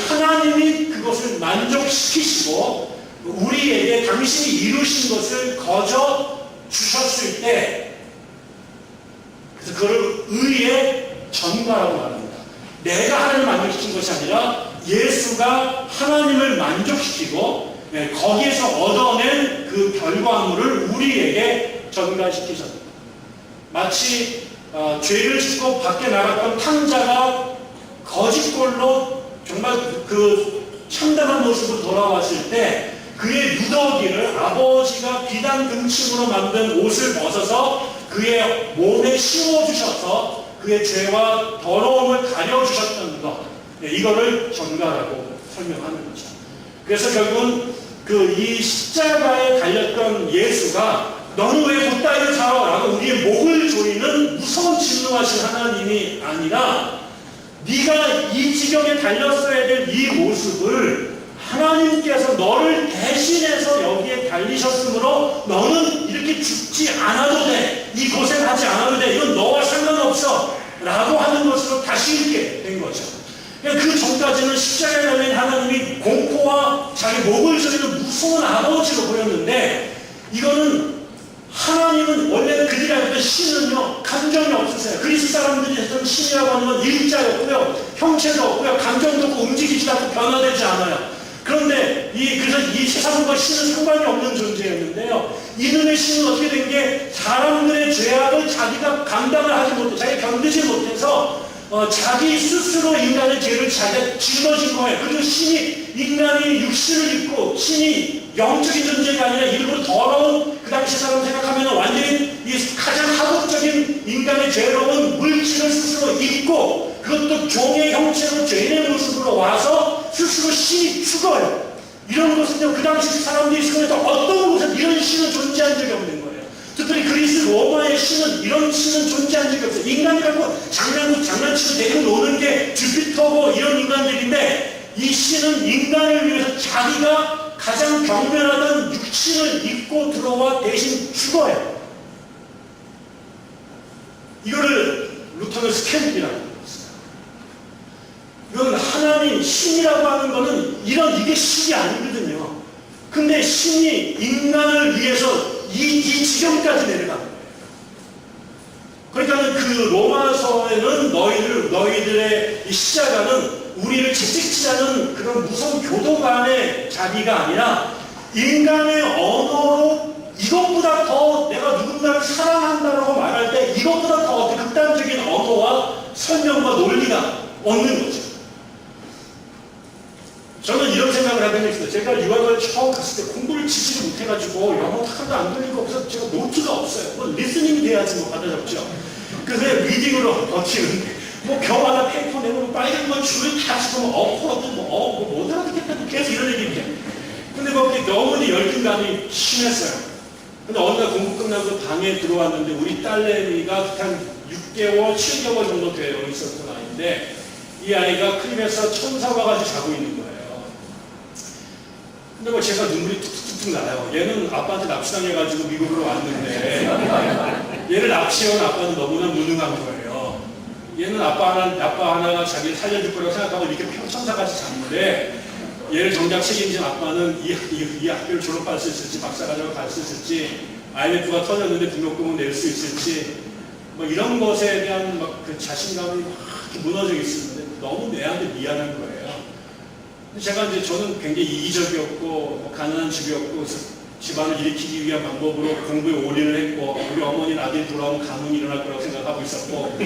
하나님이 그것을 만족시키시고 우리에게 당신이 이루신 것을 거저 주셨을 때 그래서 그걸 의의 전가라고 말합니다. 내가 하나님을 만족시킨 것이 아니라 예수가 하나님을 만족시키고 거기에서 얻어낸 그 결과물을 우리에게 전가시키셨다. 마치 죄를 짓고 밖에 나갔던 탕자가 거짓골로 정말 그 참담한 모습으로 돌아왔을 때 그의 누더기를 아버지가 비단 등침으로 만든 옷을 벗어서 그의 몸에 씌워주셔서 그의 죄와 더러움을 가려주셨던 것, 이거를 전가라고 설명하는 거죠. 그래서 결국은 이 십자가에 달렸던 예수가 너는 왜 곧다이를 살아? 라고 우리의 목을 조이는 무서운 진노하신 하나님이 아니라 네가 이 지경에 달렸어야 될 이 모습을 하나님께서 너를 대신해서 여기에 달리셨으므로 너는 이렇게 죽지 않아도 돼. 이 고생하지 않아도 돼. 이건 너와 상관없어. 라고 하는 것으로 다시 읽게 된 거죠. 그 전까지는 십자가에 달린 하나님이 공포와 자기 목을 조이는 무서운 아버지로 보였는데 이거는 하나님은 원래는 그들이 알던 신은요 감정이 없으세요. 그리스 사람들이 했던 신이라고 하는 건 일자였고요 형체도 없고요 감정도 없고 움직이지도 않고 변화되지 않아요. 그런데 그래서 이 세상과 신은 상관이 없는 존재였는데요. 이놈의 신은 어떻게 된 게 사람들의 죄악을 자기가 감당을 하지 못해 자기가 견디지 못해서 자기 스스로 인간의 죄를 자기가 짊어진 거예요. 그리고 신이 인간이 육신을 입고 신이 영적인 존재가 아니라 일부러 더러운 그 당시 사람 생각하면 완전히 가장 하급적인 인간의 죄로운 물질을 스스로 입고 그것도 종의 형체로 죄인의 모습으로 와서 스스로 신이 죽어요. 이런 것은요 그 당시 사람들이 생각해서 어떤 곳에 이런 신은 존재한 적이 없는 거예요. 특별히 그리스 로마의 신은 이런 신은 존재한 적이 없어요. 인간이라고 장난치고 데리고 노는 게 주피터고 이런 인간들인데 이 신은 인간을 위해서 자기가 가장 경멸하던 육신을 입고 들어와 대신 죽어요. 이거를 루터는 스캔이라고 했어요. 이건 하나님 신이라고 하는 거는 이게 신이 아니거든요. 근데 신이 인간을 위해서 이 지경까지 내려간 거예요. 그러니까 그 로마서에는 너희들의 이 십자가는 우리를 채찍질하는 그런 무서운 교도관의 자비가 아니라 인간의 언어로 이것보다 더 내가 누군가를 사랑한다라고 말할 때 이것보다 더 극단적인 언어와 설명과 논리가 없는 거죠. 저는 이런 생각을 하게 됐어요. 제가 유학을 처음 갔을 때 공부를 지지를 못해가지고 영어 하나도 안 들리고 없어서 제가 노트가 없어요. 뭐 리스닝이 돼야지 뭐 받아잡죠. 그래서 리딩으로 버티는데 뭐 겨우하나 페이퍼 내고 빨간 건 줄을 다 치고 엎어도 못 알아듣겠다고 계속 이런 얘기인데 근데 거기 너무 열등감이 심했어요. 근데 어느 날 공부 끝나고 방에 들어왔는데 우리 딸내미가 한 6개월, 7개월 정도 되어 있었던 아이인데 이 아이가 크림에서 천사와 같이 자고 있는 거예요. 근데 뭐 제가 눈물이 툭툭툭 나요. 얘는 아빠한테 납치당해가지고 미국으로 왔는데 얘를 납치해온 아빠는 너무나 무능한 거예요. 얘는 아빠 하나가 자기를 살려줄 거라고 생각하고 이렇게 천사같이 잤는데 얘를 정작 책임진 아빠는 이 학교를 졸업할 수 있을지, 박사과정을 갈 수 있을지, IMF가 터졌는데 등록금을 낼 수 있을지, 뭐 이런 것에 대한 막 그 자신감이 막 무너져 있었는데 너무 내한테 미안한 거예요. 제가 이제 저는 굉장히 이기적이었고, 뭐 가난한 집이었고, 그래서 집안을 일으키기 위한 방법으로 공부에 올인을 했고, 우리 어머니 나중에 돌아오면 가문이 일어날 거라고 생각하고 있었고,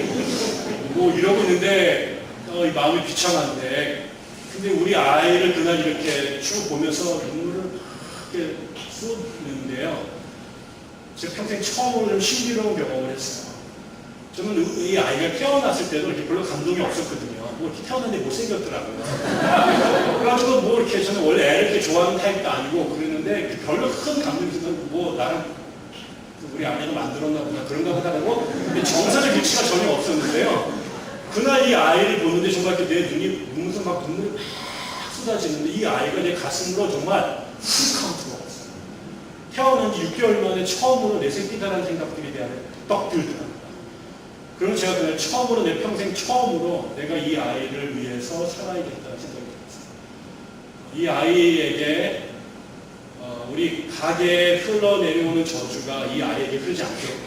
뭐 이러고 있는데, 이 마음이 비참한데, 근데 우리 아이를 그날 이렇게 쭉 보면서 눈물을 이렇게 쏟는데요. 제가 평생 처음으로 좀 신비로운 경험을 했어요. 저는 이 아이가 태어났을 때도 이렇게 별로 감동이 없었거든요. 뭐 이렇게 태어났는데 못생겼더라고요. 그래가지고 뭐 이렇게 저는 원래 애를 이렇게 좋아하는 타입도 아니고 그랬는데 별로 큰 감동이 없어서 뭐 나랑 우리 아내가 만들었나 보다 그런가 보다 하고 근데 정서적 위치가 전혀 없었는데요. 그날 이 아이를 보는데 정말 내 눈이 눈에서 막 눈물이 막 쏟아지는데 이 아이가 내 가슴으로 정말 훅하고 들어왔어요. 태어난 지 6개월 만에 처음으로 내 새끼다라는 생각들이 대한 떡 들더라고요. 그럼 제가 그날 처음으로 내 평생 처음으로 내가 이 아이를 위해서 살아야겠다는 생각이 들었어요. 이 아이에게 우리 가게에 흘러내려오는 저주가 이 아이에게 흐르지 않게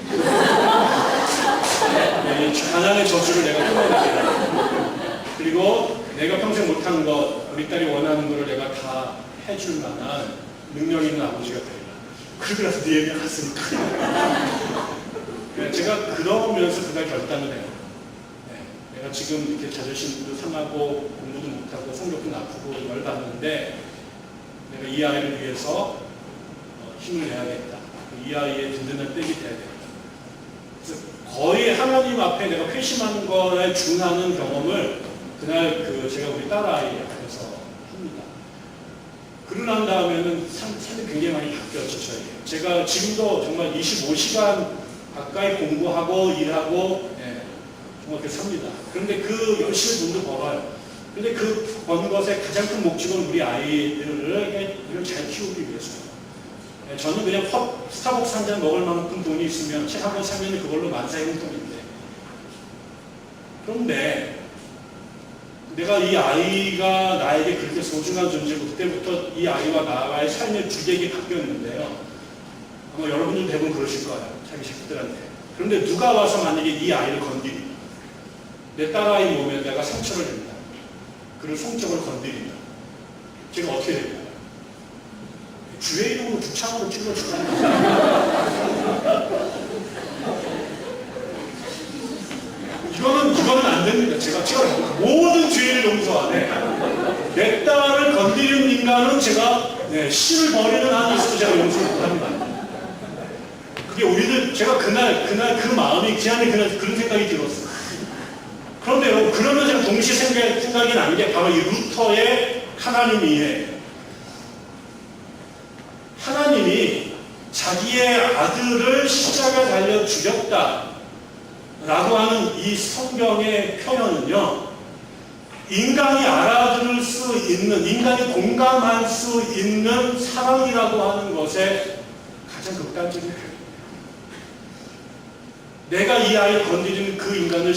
가난의 저주를 내가 끊어내겠다. 그리고 내가 평생 못한 것, 우리 딸이 원하는 것을 내가 다 해줄 만한 능력 있는 아버지가 되리라. 그러고 나서 네 얘기가 갔으니까. 제가 그러면서 그날 결단을 해요. 내가 지금 이렇게 자존심도 상하고 공부도 못하고 성격도 나쁘고 열받는데 내가 이 아이를 위해서 힘을 내야겠다. 이 아이의 든든한 백이 돼야겠다. 그래서 거의 하나님 앞에 내가 회심하는 거에 준하는 경험을 그날 제가 우리 딸아이 앞에서 합니다. 그러고 난 다음에는 삶이 굉장히 많이 바뀌었죠, 저에게. 제가 지금도 정말 25시간 가까이 공부하고 일하고 정말 그렇게 삽니다. 그런데 그 열심히 돈도 벌어요. 근데 그 버는 것의 가장 큰 목적은 우리 아이들을 잘 키우기 위해서예요. 저는 그냥 스타벅스 한 잔 먹을 만큼 돈이 있으면 책 한 권 사면 그걸로 만사의 행복인데. 그런데 내가 이 아이가 나에게 그렇게 소중한 존재고 그때부터 이 아이와 나와의 삶의 주객이 바뀌었는데요. 아마 여러분들 대부분 그러실 거예요. 자기 식구들한테. 그런데 누가 와서 만약에 이 아이를 건드린다. 내 딸아이 몸에 내가 상처를 줍니다. 그를 성적으로 건드린다. 제가 어떻게 될까요? 주의 이름으로 주창으로 찔러주잖아요. 이거는 안 됩니다. 제가 모든 죄를 용서하되 내 딸을 건드리는 인간은 제가 씨를 버리는 한이 있어도 제가 용서 못합니다. 그게 우리들 제가 그날 그 마음이 제 안에 그런 생각이 들었어요. 그런데 여러분 그러면 제가 동시에 생각이 나는 게 바로 이 루터의 하나님이에요. 하나님이 자기의 아들을 십자가에 달려 죽였다 라고 하는 이 성경의 표현은요, 인간이 알아들을 수 있는, 인간이 공감할 수 있는 사랑이라고 하는 것에 가장 극단적인 표현입니다. 내가 이 아이를 건드리는 그 인간을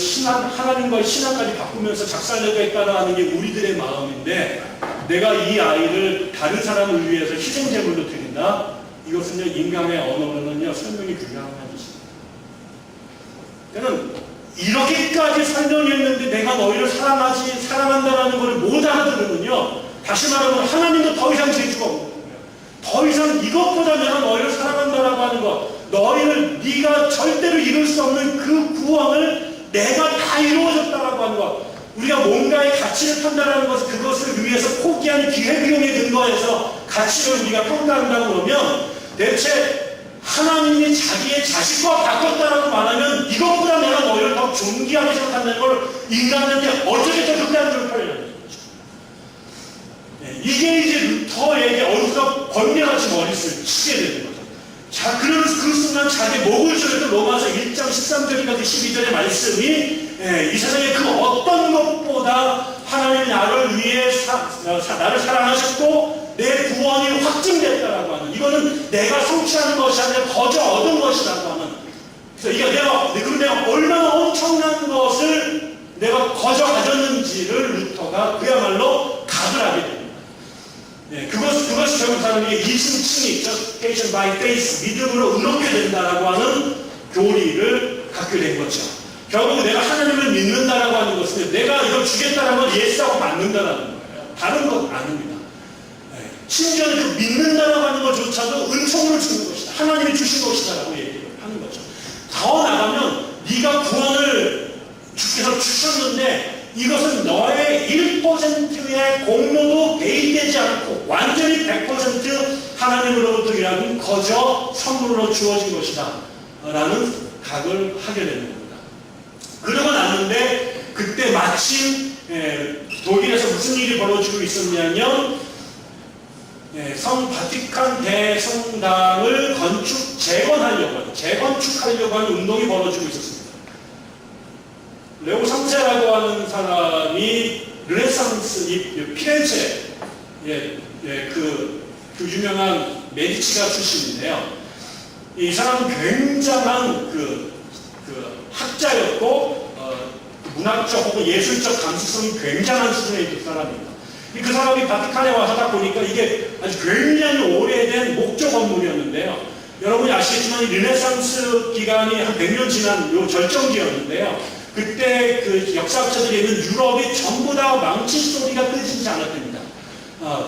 하나님과의 신앙까지 바꾸면서 작살내겠다라 하는 게 우리들의 마음인데, 내가 이 아이를 다른 사람을 위해서 희생제물로 드린다? 이것은요, 인간의 언어로는요, 설명이 불가능한 것입니다. 그러니까 이렇게까지 설명했는데 내가 너희를 사랑한다라는 것을 못 알아들으면요, 다시 말하면 하나님도 더 이상 재주가 없는 거예요. 더 이상 이것보다 내가 너희를 사랑한다라고 하는 것, 너희를 네가 절대로 이룰 수 없는 그 구원을 내가 다 이루어졌다라고 하는 것, 우리가 뭔가의 가치를 판단하는 것, 그것을 위해서 포기하는 기회비용에 근거해서 가치를 우리가 평가한다고 그러면 대체 하나님이 자기의 자식과 바꿨다라고 말하면 이것보다 내가 너희를 더 존귀하게 생각한다는 걸 인간한테 어떻게 더 극단적으로 표현하는 거죠. 이게 이제 루터에게 어디서 번개같이 머리를 치게 되는 거죠. 자, 그러면서 그 순간 자기 목을 조였던 로마서 1장 13절인가 12절의 말씀이 이 세상에 그 어떤 것보다 하나님이 나를 위해 나를 사랑하셨고 내 구원이 확증됐다라고 하는, 이거는 내가 성취하는 것이 아니라 거저 얻은 것이라고 하는, 그래서 이게 내가 얼마나 엄청난 것을 내가 거저 가졌는지를 루터가 그야말로 각을 하게 됩니다. 그것이 결국 사람에게 이승층이 justification by faith, 믿음으로 의롭게 된다라고 하는 교리를 갖게 된 거죠. 결국 내가 하나님을 믿는다라고 하는 것은 내가 이걸 주겠다라는 걸 예스하고 맞는다라는 거예요. 다른 것 아닙니다. 심지어는 그 믿는다라고 하는 것조차도 은총을 주는 것이다. 하나님이 주신 것이다라고 얘기를 하는 거죠. 더 나가면 네가 구원을 주께서 주셨는데 이것은 너의 1%의 공로도 개입되지 않고 완전히 100% 하나님으로부터 일하는 거저 선물로 주어진 것이다 라는 각을 하게 되는 겁니다. 그러고 났는데 그때 마침 독일에서 무슨 일이 벌어지고 있었냐면 성 바티칸 대성당을 재건축하려고 하는 운동이 벌어지고 있었습니다. 레오 3세라고 하는 사람이 르네상스, 피렌체, 그 유명한 메디치가 출신인데요. 이 사람은 굉장한 그 학자였고, 문학적 혹은 예술적 감수성이 굉장한 수준의 사람입니다. 그 사람이 바티칸에 와서 하다 보니까 이게 아주 굉장히 오래된 목조 건물이었는데요. 여러분이 아시겠지만 이 르네상스 기간이 한 100년 지난 요 절정기였는데요. 그때 그 역사학자들이 있는 유럽이 전부 다 망치 소리가 끊이지 않았답니다.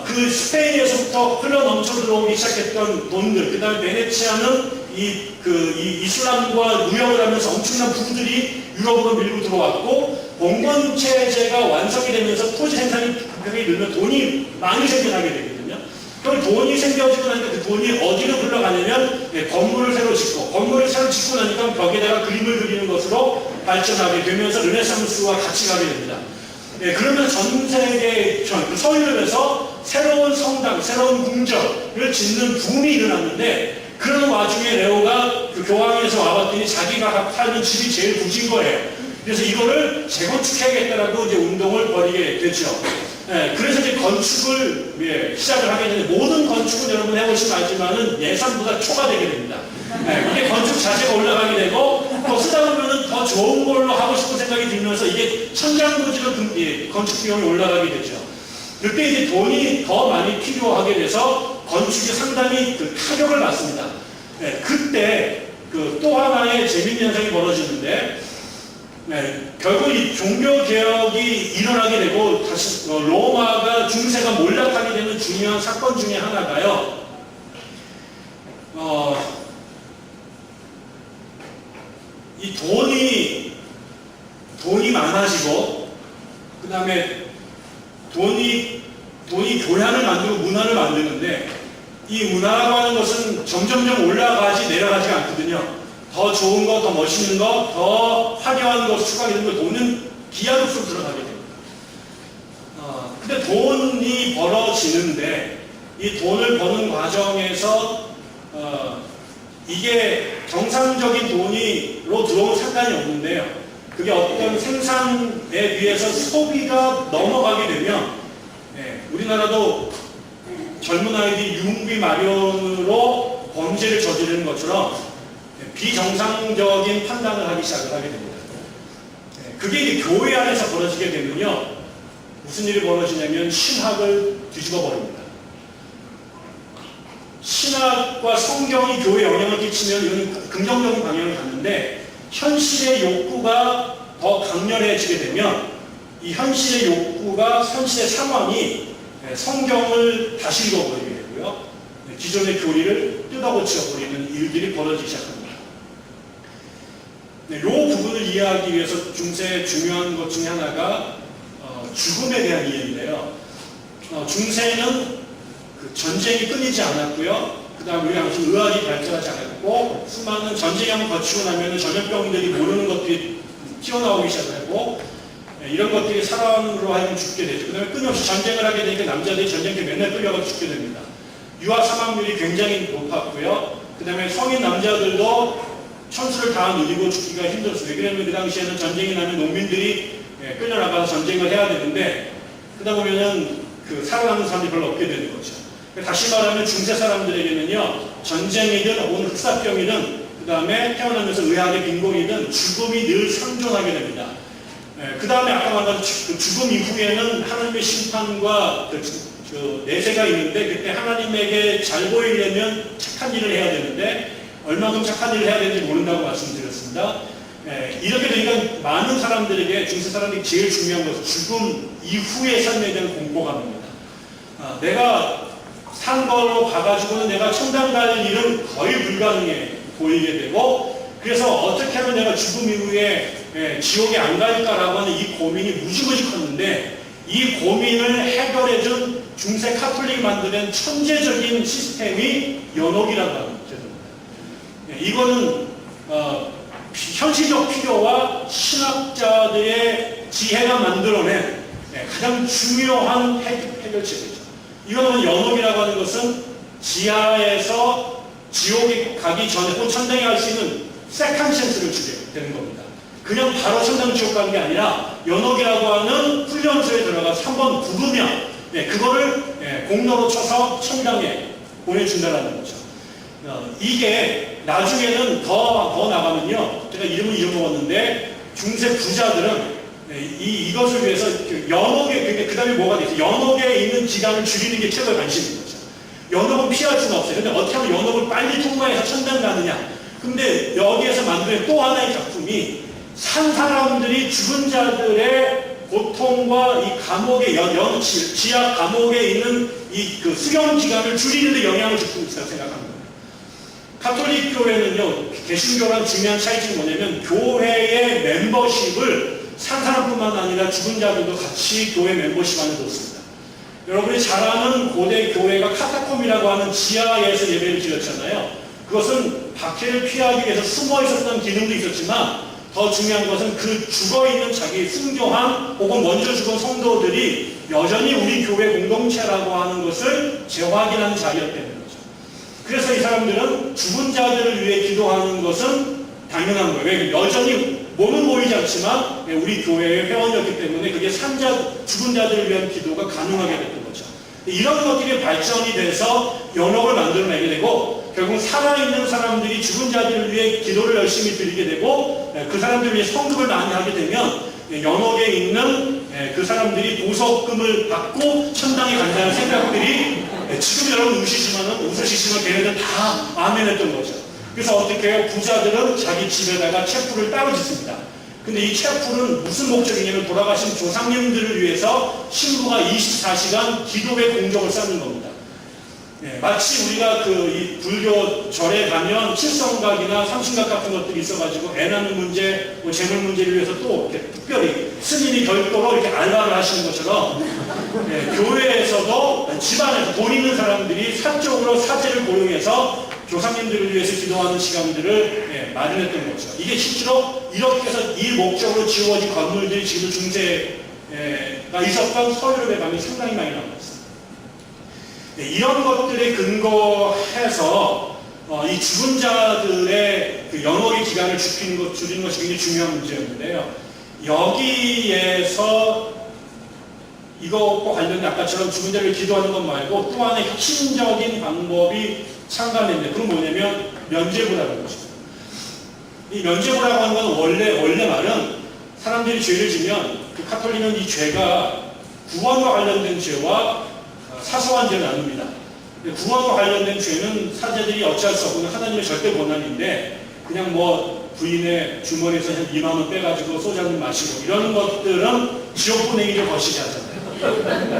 그 스페인에서부터 흘러 넘쳐 들어오기 시작했던 돈들, 그 다음에 베네치아는 이슬람과 무역을 하면서 엄청난 부들이 유럽으로 밀고 들어왔고, 봉건 체제가 완성이 되면서 토지 생산이 급격하게 늘면 돈이 많이 생겨나게 되거든요. 그럼 돈이 생겨지고 나니까 그 돈이 어디로 흘러가냐면 건물을 새로 짓고, 건물을 새로 짓고 나니까 벽에다가 그림을 그리는 것으로 발전하게 되면서 르네상스와 같이 가게 됩니다. 그러면 전 세계 서유럽에서 새로운 성당, 새로운 궁전을 짓는 붐이 일어났는데, 그런 와중에 레오가 그 교황에서 와봤더니 자기가 살는 집이 제일 부진 거예요. 그래서 이거를 재건축해야겠다라고 이제 운동을 벌이게 됐죠. 그래서 이제 건축을 시작을 하게 되는데, 모든 건축은 여러분 해보시면 알지만은 예산보다 초과되게 됩니다. 이게 건축 자체가 올라가게 되고, 또 쓰다 보면은 더 좋은 걸로 하고 싶은 생각이 들면서 이게 천장부지로 건축 비용이 올라가게 되죠. 그때 이제 돈이 더 많이 필요하게 돼서 건축이 상당히 타격을 받습니다. 그때 또 하나의 재미있는 현상이 벌어지는데, 결국 이 종교개혁이 일어나게 되고 다시 로마가 중세가 몰락하게 되는 중요한 사건 중에 하나가요. 이 돈이 많아지고, 그 다음에 돈이 교양을 만들고 문화를 만드는데, 이 문화라고 하는 것은 점점점 올라가지 내려가지 않거든요. 더 좋은 거, 더 멋있는 거, 더 화려한 거 추가하게 되는 거, 돈은 기하급수로 들어가게 됩니다. 근데 돈이 벌어지는데, 이 돈을 버는 과정에서 이게 정상적인 돈으로 들어오면 상관이 없는데요. 그게 어떤 생산에 비해서 소비가 넘어가게 되면, 우리나라도 젊은 아이들이 유흥비 마련으로 범죄를 저지르는 것처럼 비정상적인 판단을 하기 시작을 하게 됩니다. 그게 이제 교회 안에서 벌어지게 되면요, 무슨 일이 벌어지냐면 신학을 뒤집어 버립니다. 신학과 성경이 교회에 영향을 끼치면 이건 긍정적인 방향을 갖는데, 현실의 욕구가 더 강렬해지게 되면 이 현실의 욕구가, 현실의 상황이 성경을 다시 읽어버리게 되고요, 기존의 교리를 뜯어고쳐 버리는 일들이 벌어지기 시작합니다. 이 부분을 이해하기 위해서 중세의 중요한 것 중에 하나가 죽음에 대한 이해인데요. 중세는 전쟁이 끊이지 않았고요. 그 다음 우리가 무슨 의학이 발전하지 않았고, 수많은 전쟁을 거치고 나면 전염병들이 모르는 것들이 튀어나오기 시작하고, 이런 것들이 사람으로 하여금 죽게 되죠. 그 다음에 끊임없이 전쟁을 하게 되니까 남자들이 전쟁터에 맨날 끌려가 죽게 됩니다. 유아 사망률이 굉장히 높았고요. 그 다음에 성인 남자들도 천수를 다 누리고 죽기가 힘들었어요. 왜냐하면 그 당시에는 전쟁이 나면 농민들이 끌려나가서 전쟁을 해야 되는데, 그러다 보면은 살아남는 사람들이 별로 없게 되는 거죠. 다시 말하면 중세 사람들에게는요, 전쟁이든 혹은 흑사병이든 그 다음에 태어나면서 의학의 빈곤이든 죽음이 늘 상존하게 됩니다. 그 다음에 아까 말한 죽음 이후에는 하나님의 심판과 그 내세가 있는데 그때 하나님에게 잘 보이려면 착한 일을 해야 되는데 얼마큼 착한 일을 해야 되는지 모른다고 말씀드렸습니다. 이렇게 되니까 많은 사람들에게 중세 사람들이 제일 중요한 것은 죽음 이후의 삶에 대한 공포감입니다. 내가 산 걸로 가가지고는 내가 천당 갈 일은 거의 불가능해 보이게 되고 그래서 어떻게 하면 내가 죽음 이후에 지옥에 안 갈까라고 하는 이 고민이 무지무지 컸는데 이 고민을 해결해준 중세 카톨릭이 만드는 천재적인 시스템이 연옥이라고 하는 제도입니다. 이거는 현실적 필요와 신학자들의 지혜가 만들어낸 가장 중요한 해결책이죠. 이거는 연옥이라고 하는 것은 지하에서 지옥에 가기 전에 혹은 천당에 갈 수 있는 세컨 찬스를 주게 되는 겁니다. 그냥 바로 천당 지옥 가는 게 아니라 연옥이라고 하는 훈련소에 들어가서 한번 부르면 그거를 공로로 쳐서 천당에 보내준다는 거죠. 이게 나중에는 더 나가면요. 제가 이름을 잃어먹었는데 중세 부자들은 이것을 위해서 연옥에 그 다음에 뭐가 되죠? 연옥에 있는 기간을 줄이는 게 최고의 관심인 거죠. 연옥은 피할 수는 없어요. 근데 어떻게 하면 연옥을 빨리 통과해서 천당 가느냐? 근데 여기에서 만든 또 하나의 작품이 산 사람들이 죽은 자들의 고통과 이 감옥의 지하 감옥에 있는 이 그 수용 기간을 줄이는 데 영향을 주고 있다고 생각합니다. 카톨릭 교회는요, 개신교랑 중요한 차이점이 뭐냐면 교회의 멤버십을 산 사람뿐만 아니라 죽은 자들도 같이 교회 멤버십 안에 넣습니다. 여러분이 잘 아는 고대 교회가 카타콤이라고 하는 지하에서 예배를 드렸잖아요. 그것은 박해를 피하기 위해서 숨어 있었던 기능도 있었지만 더 중요한 것은 그 죽어있는 자기 순교한 혹은 먼저 죽은 성도들이 여전히 우리 교회 공동체라고 하는 것을 재확인하는 자리였다는 거죠. 그래서 이 사람들은 죽은 자들을 위해 기도하는 것은 당연한 거예요. 왜? 여전히 몸은 보이지 않지만 우리 교회의 회원이었기 때문에 그게 죽은 자들을 위한 기도가 가능하게 됐던 거죠. 이런 것들이 발전이 돼서 연옥을 만들어내게 되고 결국 살아있는 사람들이 죽은 자들을 위해 기도를 열심히 드리게 되고 그 사람들을 위해 성금을 많이 하게 되면 연옥에 있는 그 사람들이 보석금을 받고 천당에 간다는 생각들이 지금 여러분 웃으시지만 걔네들 다 아멘했던 거죠. 그래서 어떻게 해요? 부자들은 자기 집에다가 촛불을 따로 짓습니다. 근데 이 촛불은 무슨 목적이냐면 돌아가신 조상님들을 위해서 신부가 24시간 기도의 공적을 쌓는 겁니다. 마치 우리가 이 불교 절에 가면 칠성각이나 삼신각 같은 것들이 있어가지고 애 낳는 문제, 재물 문제를 위해서 또 이렇게 특별히 스님이 별도로 이렇게 알바를 하시는 것처럼 교회에서도 집안에서 돈 있는 사람들이 사적으로 사제를 고용해서 조상님들을 위해서 기도하는 시간들을 마련했던 거죠. 이게 실제로 이렇게 해서 이 목적으로 지어진 건물들이 지금 중세가 있었던 서유럽에 가면 상당히 많이 나와 있습니다. 이런 것들에 근거해서 이 죽은 자들의 그 연옥의 기간을 줄이는 것이 굉장히 중요한 문제였는데요. 여기에서 이것과 관련된 아까처럼 죽은 자를 기도하는 것 말고 또 하나의 혁신적인 방법이 창간됐는데 그건 뭐냐면 면죄부라는 것입니다. 이 면죄부라고 하는 건 원래 말은 사람들이 죄를 지면 그 카톨릭은 이 죄가 구원과 관련된 죄와 사소한 죄를 나눕니다. 구원과 관련된 죄는 사제들이 어찌할 수 없는 하나님의 절대 권한인데 그냥 부인의 주머니에서 한 2만 원 빼가지고 소주 한잔 마시고 이런 것들은 지옥 보내기를 거시기 하잖아요.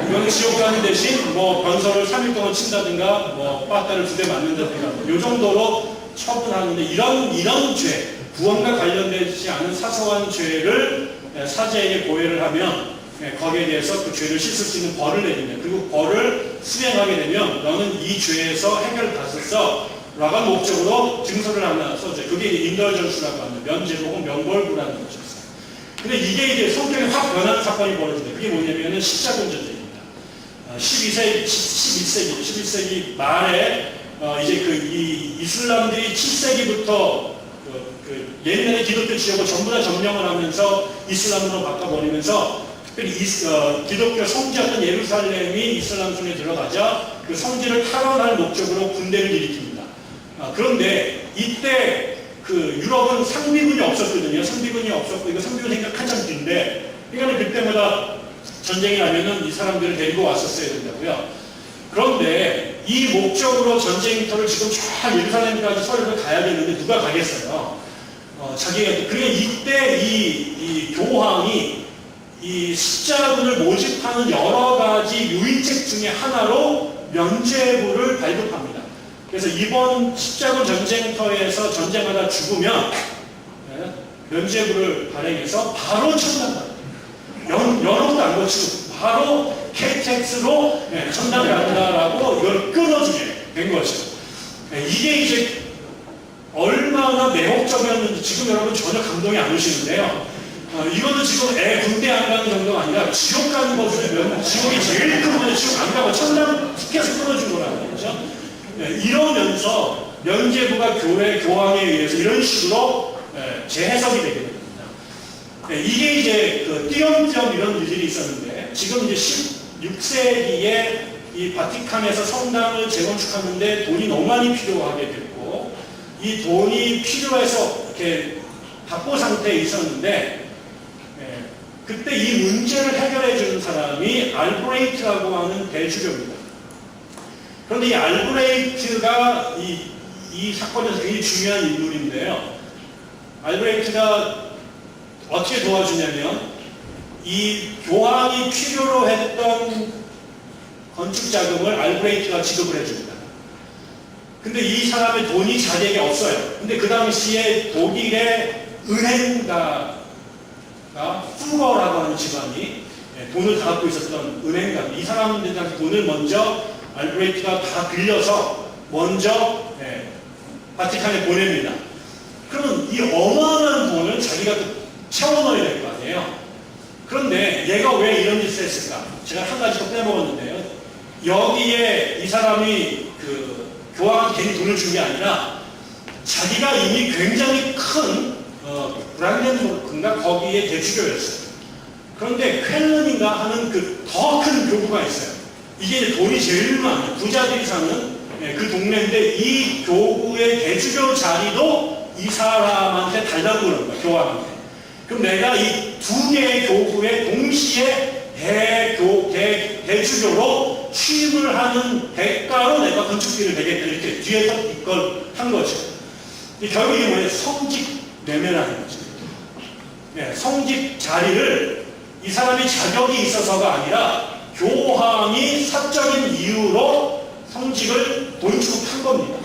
이건 지옥 가는 대신 변소를 3일 동안 친다든가 빠따를 2대 맞는다든가 이 정도로 처분하는데 이런 죄, 구원과 관련되지 않은 사소한 죄를 사제에게 고해를 하면 거기에 대해서 그 죄를 씻을 수 있는 벌을 내립니다. 그리고 벌을 수행하게 되면 너는 이 죄에서 해결을 받았어 라고 목적으로 증서를 하나 써줘요. 그게 인덜전수라고 하는 면죄부 혹은 명벌부라는 것이었어요. 근데 이게 이제 성격이 확 변하는 사건이 벌어집니다. 그게 뭐냐면은 십자군전쟁입니다. 11세기 말에 이제 이 이슬람들이 7세기부터 옛날에 기독교 지역을 전부 다 점령을 하면서 이슬람으로 바꿔버리면서 특별히 기독교 성지였던 예루살렘이 이슬람 손에 들어가자 그 성지를 탈환할 목적으로 군대를 일으킵니다. 그런데 이때 유럽은 상비군이 없었거든요. 상비군이 없었고 이거 상비군 생각 한참 뒤인데 그러니까 그때마다 전쟁이 나면은 이 사람들을 데리고 왔었어야 된다고요. 그런데 이 목적으로 전쟁터를 지금 쫙 예루살렘까지 서울을 가야 되는데 누가 가겠어요? 자기가 그러니까 이때 이 교황이 이 십자군을 모집하는 여러 가지 유인책 중에 하나로 면죄부를 발급합니다. 그래서 이번 십자군 전쟁터에서 전쟁하다 죽으면 면죄부를 발행해서 바로 천당합니다. 연호도 안 거치고 바로 KTX로 천당 간다라고 이걸 끊어주게 된 거죠. 이게 이제 얼마나 매혹적이었는지 지금 여러분 전혀 감동이 안 오시는데요. 이거는 지금 군대 안 가는 정도가 아니라 지옥 가는 것을 지옥이 제일 큰 건데 지옥 안 가고 천당 티켓을 끊어준 거라는 거죠. 이러면서 면죄부가 교황에 의해서 이런 식으로 재해석이 되게 됩니다. 이게 이제 띄엄띄엄 이런 일들이 있었는데 지금 이제 16세기에 이 바티칸에서 성당을 재건축하는데 돈이 너무 많이 필요하게 됐고 이 돈이 필요해서 이렇게 답보 상태에 있었는데 그때 이 문제를 해결해 주는 사람이 알브레이트라고 하는 대주교입니다. 그런데 이 알브레이트가 이 사건에서 굉장히 중요한 인물인데요. 알브레이트가 어떻게 도와주냐면 이 교황이 필요로 했던 건축 자금을 알브레이트가 지급을 해줍니다. 근데 이 사람의 돈이 자기에게 없어요. 근데 그 당시에 독일의 은행가가 푸거라고 하는 집안이 돈을 다 갖고 있었던 은행가. 이 사람들한테 돈을 먼저 알브레이트가 다 빌려서 먼저 바티칸에 보냅니다. 그러면 이 어마어마한 돈을 자기가 채워넣어야 될 거 아니에요. 그런데 얘가 왜 이런 짓을 했을까? 제가 한 가지 더 빼먹었는데요. 여기에 이 사람이 교황한테 괜히 돈을 준 게 아니라 자기가 이미 굉장히 큰 브란덴부르크인가 거기에 대주교였어요. 그런데 쾰른인가 하는 더 큰 교구가 있어요. 이게 돈이 제일 많아요. 부자들이 사는 그 동네인데 이 교구의 대주교 자리도 이 사람한테 달라고 그런 거야, 교황한테. 그럼 내가 이 두 개의 교구에 동시에 대주교로 취임을 하는 대가로 내가 건축비를 내겠다. 이렇게 뒤에서 이걸 한 거죠. 결국 이게 뭐예요? 성직 매매라는 거죠. 성직 자리를 이 사람이 자격이 있어서가 아니라 교황이 사적인 이유로 성직을 돈 주고 판 겁니다.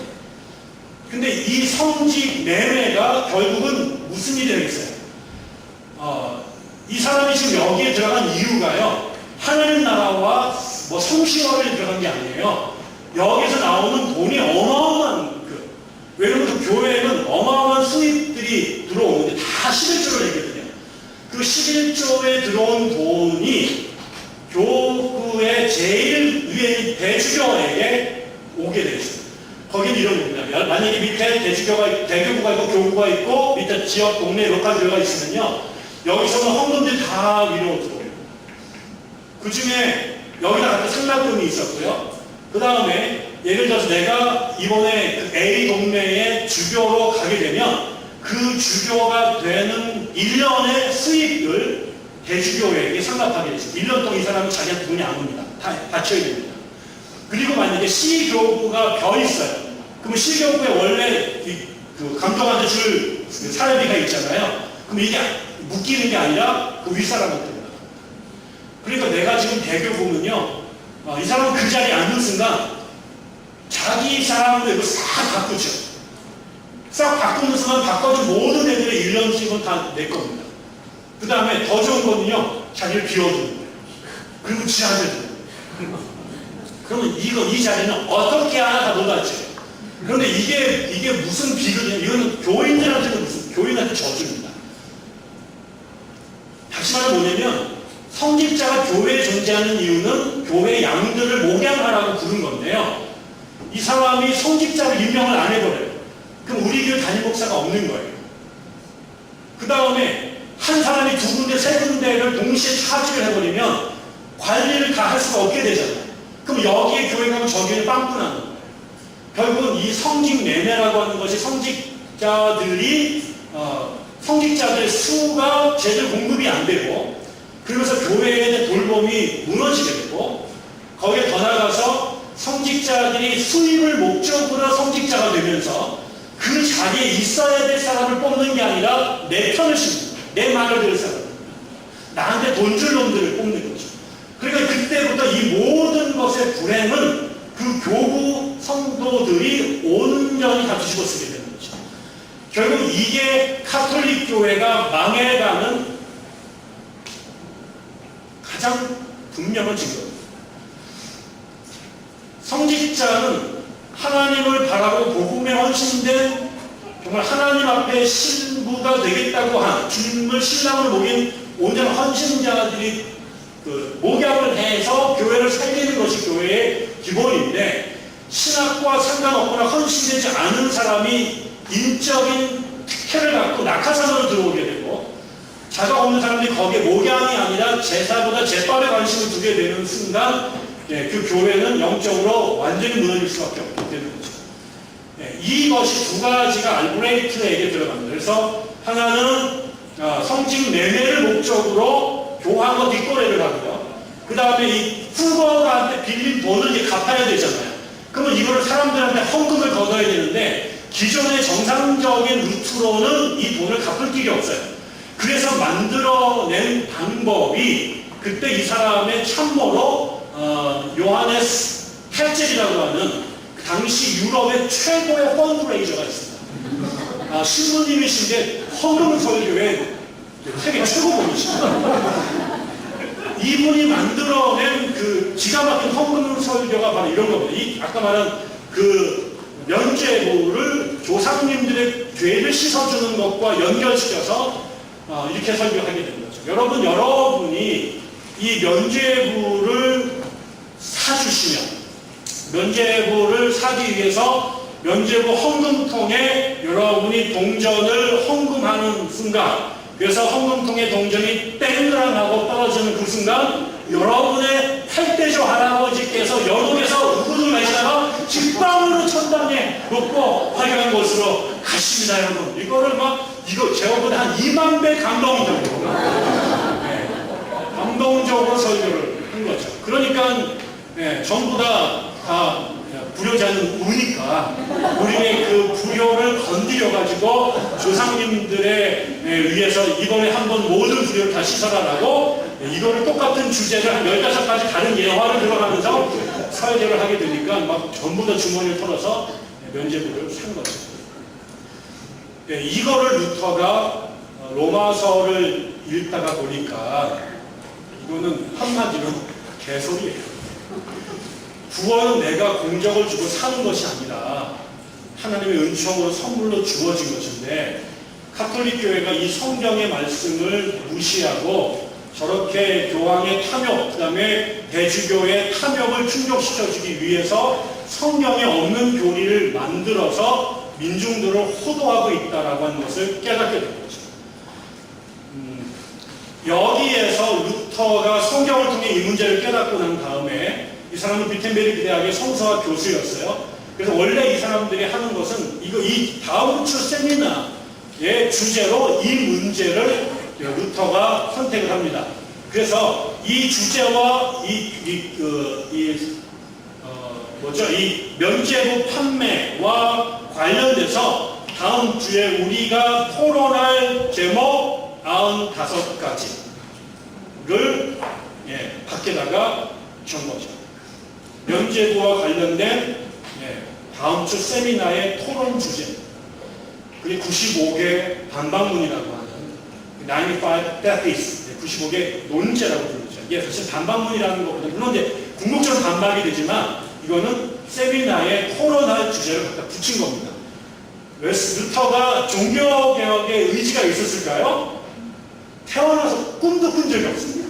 근데 이 성직 매매가 결국은 무슨 일이 되겠어요? 이 사람이 지금 여기에 들어간 이유가요, 하나님 나라와 뭐 성시화를 들어간 게 아니에요. 여기서 나오는 돈이 어마어마한 왜냐면 그 교회는 어마어마한 수입들이 들어오는데 다 11조를 내거든요. 그 11조에 들어온 돈이 교구의 제일 위에 대주교에게 오게 되어 있습니다. 거긴 이런 겁니다. 만약에 밑에 대교구가 있고 교구가 있고 밑에 지역 동네 로컬 교회가 있으면요, 여기서는 헌금들이 다 위로 들어오요. 그 중에 여기다 갖다 상납금이 있었고요. 그 다음에 예를 들어서 내가 이번에 그 A 동네에 주교로 가게 되면 그 주교가 되는 1년의 수익을 대주교에게 상납하게 되죠. 1년 동안 이 사람은 자기한테 돈이 안 옵니다. 다 바쳐야 됩니다. 그리고 만약에 C교구가 벼 있어요. 그러면 C교구에 원래 그 감독한테 줄 사례비가 있잖아요. 그럼 이게 묶이는 게 아니라 그 윗사람한테 됩니다. 그러니까 내가 지금 대교구면요, 이 사람은 그 자리에 앉는 순간 자기 사람으로 이거 싹 바꾸죠. 싹 바꾸는 순간 바꿔준 모든 애들의 1년씩은 다 내 겁니다. 그 다음에 더 좋은 거는요, 자기를 비워주는 거예요. 그리고 지하를 그러면 이 자리는 어떻게 하나 다 놀랐죠. 그런데 이게 무슨 비극이냐? 이거는 교인들한테는 교인한테 저주입니다. 다시 말해 뭐냐면, 성직자가 교회에 존재하는 이유는 교회 양들을 목양하라고 부른 건데요. 이 사람이 성직자를 임명을 안 해버려요. 그럼 우리 교회 담임 목사가 없는 거예요. 그 다음에 한 사람이 두 군데, 세 군데를 동시에 차지를 해버리면 관리를 다 할 수가 없게 되잖아요. 그럼 여기에 교회 가면 저기는 빵꾸나는 거예요. 결국은 이 성직 매매라고 하는 것이 성직자들의 수가 제대로 공급이 안 되고, 그러면서 교회의 돌봄이 무너지게 되고, 거기에 더 나아가서 성직자들이 수입을 목적으로 성직자가 되면서 그 자리에 있어야 될 사람을 뽑는 게 아니라 내 편을 씁니다. 내 말을 들을 사람. 나한테 돈 줄 놈들을 뽑는 거죠. 그러니까 그때부터 이 모든 것의 불행은 그 교구 성도들이 온전히 다 뒤집어 쓰게 되는 거죠. 결국 이게 카톨릭 교회가 망해가는 가장 분명한 증거입니다. 성직자는 하나님을 바라고 복음에 헌신된 정말 하나님 앞에 신부가 되겠다고 한 주님을 신랑을 목인 온전한 헌신자들이 목약을 해서 교회를 살리는 것이 교회의 기본인데, 신학과 상관없거나 헌신되지 않은 사람이 인적인 특혜를 갖고 낙하산으로 들어오게 되고, 자가 없는 사람들이 거기에 목양이 아니라 제사보다 제빨에 관심을 두게 되는 순간 그 교회는 영적으로 완전히 무너질 수밖에 없게 되는 거죠. 이것이 두 가지가 알브레이트에게 들어갑니다. 그래서 하나는 성직 매매를 목적으로 교황과 뒷거래를 하고요. 그 다음에 이 후보한테 빌린 돈을 이제 갚아야 되잖아요. 그러면 이거를 사람들한테 헌금을 걷어야 되는데, 기존의 정상적인 루트로는 이 돈을 갚을 길이 없어요. 그래서 만들어낸 방법이, 그때 이 사람의 참모로 요하네스 헬젤이라고 하는 당시 유럽의 최고의 펀드레이저가 있습니다. 신부님이신데 헌금 설교의 세계 최고봉이십니다. 이분이 만들어낸 그 기가 막힌 헌금 설교가 바로 이런 겁니다. 아까 말한 그 면죄부를 조상님들의 죄를 씻어주는 것과 연결시켜서 이렇게 설교하게 되는 거죠. 여러분이 이 면죄부를 사주시면, 면죄부를 사기 위해서 면죄부 헌금통에 여러분이 동전을 헌금하는 순간, 그래서 헌금통에 동전이 땡그랑하고 떨어지는 그 순간, 여러분의 팔대조 할아버지께서 연옥에서 우구를 마시다가 직방으로 천당에 놓고 화려한 곳으로 가십니다, 여러분. 이거를 이거 제가보다 한 2만 배 감동이 됩니다. 감동적으로 설교를 한 거죠. 그러니까 전부 다 불효자는 우니까 우리의 그 불효를 건드려가지고 조상님들에 의해서 이번에 한번 모든 불효를 다 씻어라라고 이거를 똑같은 주제를 한 15가지 다른 예화를 들어가면서 설교를 하게 되니까 막 전부 다 주머니를 털어서 면죄부를 산 거죠. 이거를 루터가 로마서를 읽다가 보니까 이거는 한마디로 개소리예요. 구원은 내가 공적을 주고 사는 것이 아니라 하나님의 은총으로 선물로 주어진 것인데, 카톨릭 교회가 이 성경의 말씀을 무시하고 저렇게 교황의 탐욕, 그 다음에 대주교의 탐욕을 충족시켜주기 위해서 성경에 없는 교리를 만들어서 민중들을 호도하고 있다라고 하는 것을 깨닫게 된 거죠. 여기에서 루터가 성경을 통해 이 문제를 깨닫고 난 다음에, 이 사람은 비텐베르크 대학의 성서학 교수였어요. 그래서 원래 이 사람들이 하는 것은 이 다음 주 세미나의 주제로 이 문제를 루터가 선택을 합니다. 그래서 이 주제와 이 면죄부 판매와 관련돼서 다음 주에 우리가 토론할 제목 95가지를 밖에다가 준 거죠. 면죄부와 관련된 다음 주 세미나의 토론 주제, 그게 95개 반박문이라고 하는 95 theses, 95개 논제라고 부르죠. 이게 사실 반박문이라는 것보다 물론 이제 궁극적으로 반박이 되지만 이거는 세미나에 토론할 주제를 갖다 붙인 겁니다. 왜 루터가 종교개혁에 의지가 있었을까요? 태어나서 꿈도 꾼 적이 없습니다.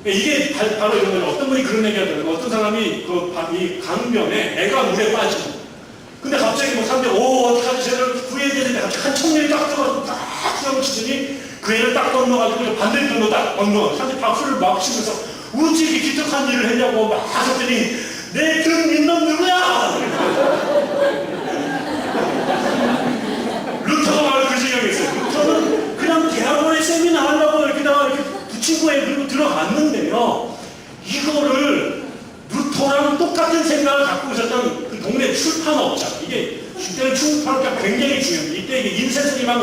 이게 바로 이런 거예요. 어떤 분이 그런 얘기 하더라고요. 어떤 사람이 이 강변에 애가 물에 빠지고, 근데 갑자기 사람들이 어떡하지, 쟤를 구해야 되는데 갑자기 한 청년이 딱 들어가서 딱 수영을 치더니 그 애를 딱 건너가지고 반대편으로 딱 건너가서 사람들이 박수를 막 치면서 어찌 이렇게 기특한 일을 했냐고 막 하셨더니 내 등 믿는 누구야? 루터가 바로 그 지경이었어요. 루터는 그냥 대학원에 세미나 하려고 이렇게다가 이렇게 붙인 거에 그리고 들어갔는데요. 이거를 루터랑 똑같은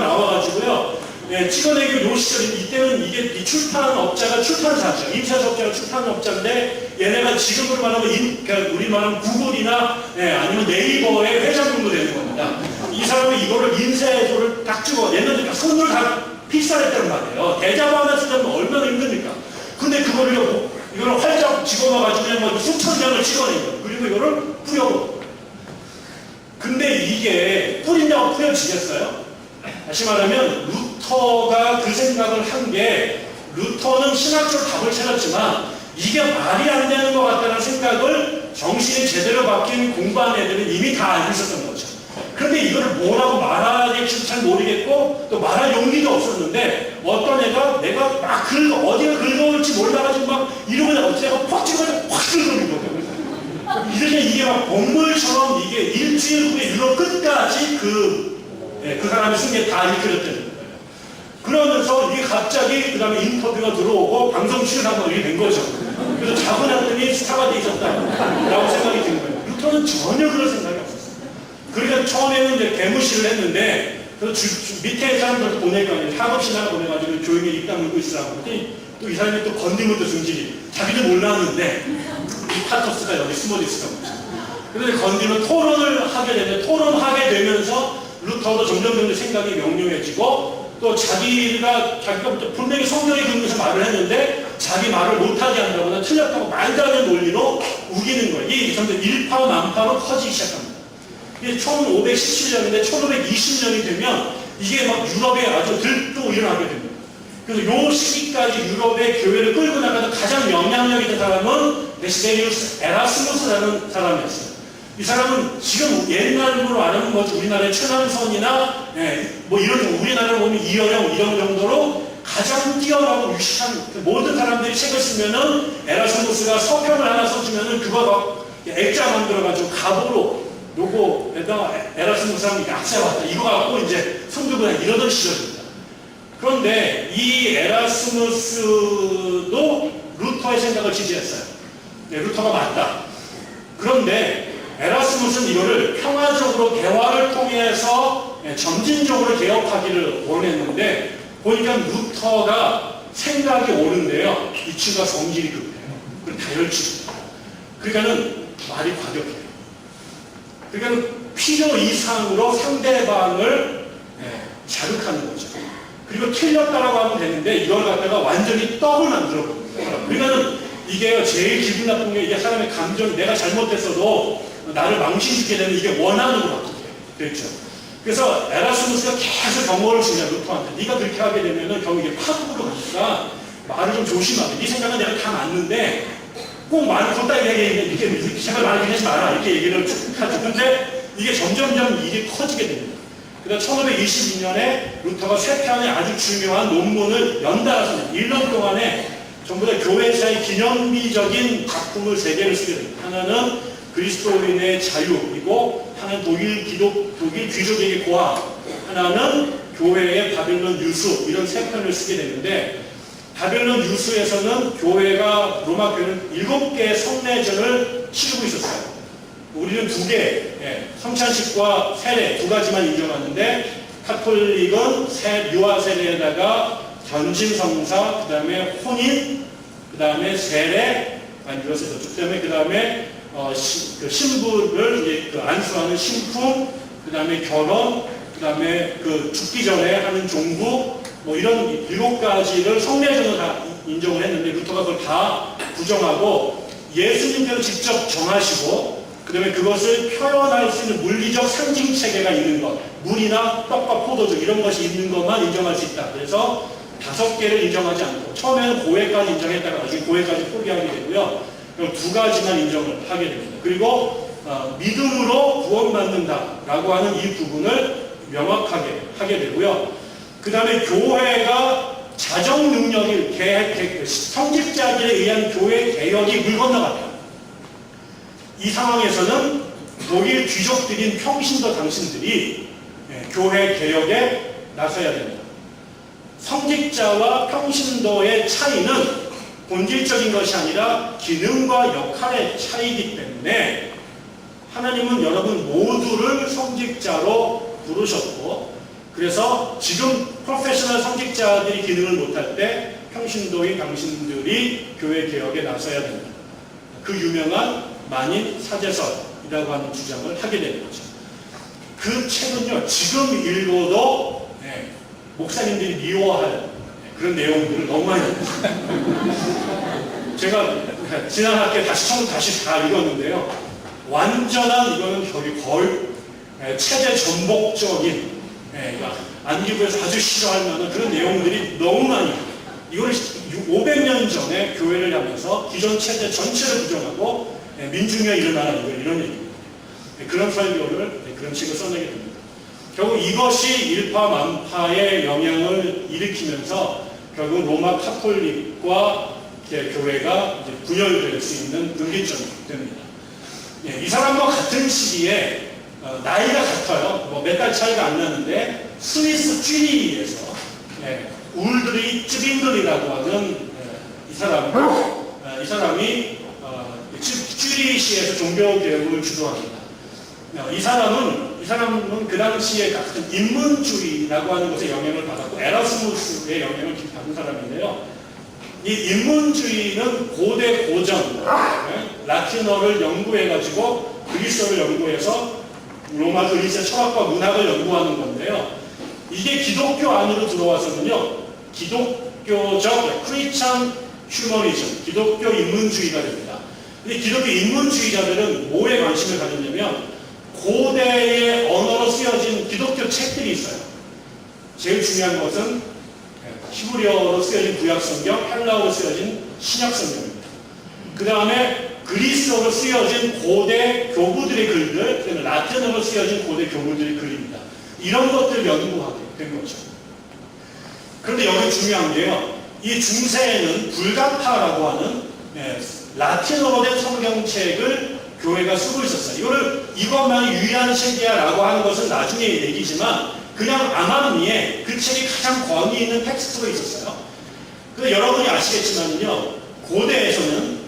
나와가지고요. 찍어내기 요 시절, 이때는 이게 이 출판업자가 출판사죠. 인쇄업자가 출판업자인데, 얘네가 지금으로 말하면 그러니까 우리 말하면 구글이나 아니면 네이버의 회장 정도 되는 겁니다. 이 사람이 이거를 인쇄소를 딱 찍어, 얘네들 손으로 다 필사했단 말이에요. 대자보 하나 쓰려면 얼마나 힘듭니까? 근데 그거를 이거를 활짝 집어넣어가지고 그냥 뭐 수천 장을 찍어낸 거예요. 그리고 이거를 뿌려버려요. 근데 이게 뿌린다고 뿌려지겠어요? 다시 말하면 루터가 그 생각을 한 게, 루터는 신학적으로 답을 찾았지만 이게 말이 안 되는 것 같다는 생각을 정신이 제대로 바뀐 공부한 애들은 이미 다 알고 있었던 거죠. 그런데 이거를 뭐라고 말하겠지 잘 모르겠고 또 말할 용기도 없었는데, 어떤 애가 내가 막 어디가 긁어올지 몰라가지고 막 이러고 내가 퍽 찍어가지고 확 긁어버린 거예요. 이렇게 이게 막 본물처럼 이게 일주일 후에 유럽 끝까지 그 사람의 승리에 다 일그렸다는 거예요. 그러면서 이게 갑자기 그 다음에 인터뷰가 들어오고 방송 출연하고 이렇게 된 거죠. 그래서 자고 났더니 스타가 돼 있었다라고 생각이 든 거예요. 루터는 전혀 그런 생각이 없었어요. 그러니까 처음에는 이제 개무시를 했는데, 그래서 밑에 사람들도 보내니까 학업신학 보내가지고 조용히 입 다물고 있으라고 했더니 또 이 사람이 또 건드면 또 승질이, 자기도 몰랐는데 이 파토스가 여기 숨어 있었던 거죠. 그런데 건드면 토론을 하게 되면, 토론하게 되면서 루터도 점점 생각이 명료해지고, 또 자기가 분명히 성경에 근거해서 말을 했는데 자기 말을 못하게 한다거나 틀렸다고 말도 안 되는 논리로 우기는 거예요. 이게 점점 일파만파로 커지기 시작합니다. 이게 1517년인데 1520년이 되면 이게 막 유럽에 아주 들떠 일어나게 됩니다. 그래서 요 시기까지 유럽의 교회를 끌고 나가는 가장 영향력 있는 사람은 데시데리우스 에라스무스라는 사람이었어요. 이 사람은 지금 옛날로 말하면 뭐 우리나라의 최남선이나 뭐 이런, 우리나라를 보면 이어령 이런 정도로 가장 뛰어나고 유식한 모든 사람들이 책을 쓰면은 에라스무스가 서평을 하나 써주면은 그거 액자 만들어가지고 갑으로 요거에다가 에라스무스랑 약세왔다 이거 갖고 이제 손들고 이러던 시절입니다. 그런데 이 에라스무스도 루터의 생각을 지지했어요. 루터가 맞다. 그런데 에라스무스는 이거를 평화적으로 대화를 통해서 점진적으로 개혁하기를 원했는데, 보니까 루터가 생각이 옳은데요, 이 친구가 성질이 급해요. 그리고 다혈질입니다. 그러니까는 말이 과격해요. 그러니까 필요 이상으로 상대방을 자극하는 거죠. 그리고 틀렸다라고 하면 되는데 이걸 갖다가 완전히 떡을 만들어 버립니다. 그러니까는 이게 제일 기분 나쁜 게, 이게 사람의 감정이 내가 잘못했어도 나를 망신시키게 되면 이게 원한으로 바뀌게 됐죠. 그래서 에라스무스가 계속 경고를 주냐, 루터한테. 네가 그렇게 하게 되면은 결국 이게 파국으로 가니까 말을 좀 조심하게. 네 생각은 내가 다 맞는데 꼭 말을 걷다 이렇게 제발 말을 하지 마라 이렇게 얘기를 쭉 하죠. 근데 이게 점점점 일이 커지게 됩니다. 그래서 1522년에 루터가 세 편의 아주 중요한 논문을 연달아서 1년 동안에 전부 다 교회사의 기념비적인 작품을 3개를 쓰게 됩니다. 하나는 그리스도인의 자유이고, 하나는 독일 귀족에게 고학, 하나는 교회의 바빌론 유수, 이런 3편을 쓰게 되는데, 바빌론 유수에서는 교회가, 로마 교회는 7개의 성례전을 치르고 있었어요. 우리는 2개, 성찬식과 세례 2가지만 인정하는데, 카톨릭은 유아 세례에다가 견진성사, 그 다음에 혼인, 그 다음에 세례, 그 다음에 신부를 이제 안수하는 신품, 그 다음에 결혼, 그 다음에 죽기 전에 하는 종부, 뭐 이런 7가지를 성례전으로 다 인정을 했는데, 루터가 그걸 다 부정하고 예수님께서 직접 정하시고, 그 다음에 그것을 표현할 수 있는 물리적 상징 체계가 있는 것, 물이나 떡과 포도주 이런 것이 있는 것만 인정할 수 있다. 그래서 5개를 인정하지 않고, 처음에는 고해까지 인정했다가 나중에 고해까지 포기하게 되고요. 2가지만 인정을 하게 됩니다. 그리고 믿음으로 구원받는다라고 하는 이 부분을 명확하게 하게 되고요. 그 다음에 교회가 자정 능력이 성직자들에 의한 교회 개혁이 물 건너갑니다. 이 상황에서는 독일 귀족들인 평신도 당신들이 교회 개혁에 나서야 됩니다. 성직자와 평신도의 차이는 본질적인 것이 아니라 기능과 역할의 차이이기 때문에, 하나님은 여러분 모두를 성직자로 부르셨고, 그래서 지금 프로페셔널 성직자들이 기능을 못할 때 평신도인 당신들이 교회 개혁에 나서야 된다. 그 유명한 만인 사제설이라고 하는 주장을 하게 되는 거죠. 그 책은요, 지금 읽어도 목사님들이 미워할 그런 내용들을 너무 많이 읽었어요. 제가 지난 학기에 다시 다 읽었는데요. 완전한 이거는 거의 체제 전복적인 안기부에서 아주 싫어할 만한 그런 내용들이 너무 많이 이거를 500년 전에 교회를 하면서 기존 체제 전체를 부정하고 민중이가 일어나라 이런 얘기입니다. 그런 설교를 그런 책을 써내게 됩니다. 결국 이것이 일파만파의 영향을 일으키면서 결국 로마 카톨릭과 교회가 이제 분열될 수 있는 분기점이 됩니다. 이 사람과 같은 시기에 나이가 같아요. 뭐 몇 달 차이가 안 나는데 스위스 쥐리히에서 울드리 쯔빙글이라고 하는 이 사람이 쥐리히시에서 종교개혁을 주도합니다. 이 사람은 그 당시에 같은 인문주의라고 하는 것에 영향을 받았고 에라스무스의 영향을 받은 사람인데요. 이 인문주의는 고대 고전, 라틴어를 연구해가지고 그리스어를 연구해서 로마 그리스의 철학과 문학을 연구하는 건데요. 이게 기독교 안으로 들어와서는요, 기독교적 크리스천 휴머니즘, 기독교 인문주의가 됩니다. 근데 기독교 인문주의자들은 뭐에 관심을 가졌냐면 고대의 언어로 쓰여진 기독교 책들이 있어요. 제일 중요한 것은 히브리어로 쓰여진 구약성경, 헬라어로 쓰여진 신약성경입니다. 그 다음에 그리스어로 쓰여진 고대 교부들의 글들, 그다음에 라틴어로 쓰여진 고대 교부들의 글입니다. 이런 것들을 연구하게 된 거죠. 그런데 여기 중요한 게요, 이 중세에는 불가타라고 하는 라틴어로 된 성경책을 교회가 쓰고 있었어요. 이것만이 유일한 책이야라고 하는 것은 나중에 얘기지만 그냥 암암리에 그 책이 가장 권위 있는 텍스트가 있었어요. 여러분이 아시겠지만요, 고대에서는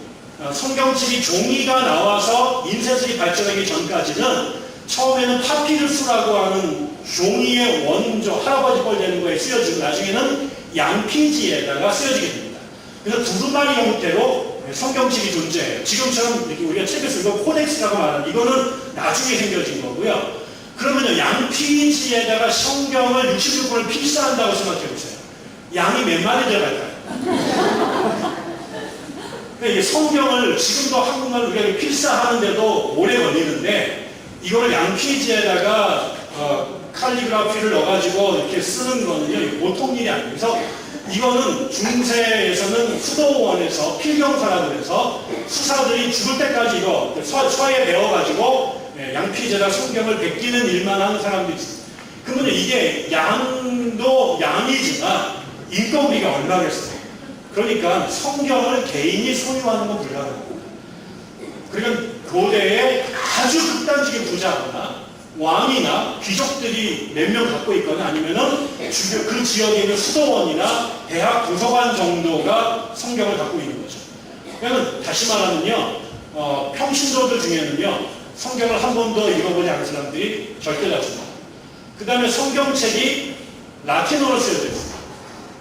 성경책이 종이가 나와서 인쇄술이 발전하기 전까지는 처음에는 파피루스라고 하는 종이의 원조, 할아버지 뻘 되는 거에 쓰여지고 나중에는 양피지에다가 쓰여지게 됩니다. 그래서 두루마리 형태로 성경책이 존재해요. 지금처럼 이렇게 우리가 책에서 이거 코덱스라고 말하는 이거는 나중에 생겨진 거고요. 그러면 양피지에다가 성경을 66권을 필사한다고 생각해보세요. 양이 몇 마리 들어갈까요? 그러니까 성경을 지금도 한국말 우리가 필사하는데도 오래 걸리는데 이거를 양피지에다가 칼리그라피를 넣어가지고 이렇게 쓰는 거는요, 보통 일이 아니에요. 그래서 이거는 중세에서는 수도원에서 필경사라고 해서 수사들이 죽을 때까지 이거 서에 배워가지고 양피지에다 성경을 베끼는 일만 하는 사람들이 있어요. 그러면 이게 양도 양이지만 인건비가 얼마겠어요? 그러니까 성경을 개인이 소유하는 건 불가능합니다. 그러니까 고대에 아주 극단적인 부자거나 왕이나 귀족들이 몇 명 갖고 있거나 아니면은 그 지역에 있는 수도원이나 대학 도서관 정도가 성경을 갖고 있는 거죠. 그러니까 다시 말하면요, 평신도들 중에는요, 성경을 한 번도 읽어보지 않은 사람들이 절대다수다. 그 다음에 성경책이 라틴어로 쓰여져 있어요.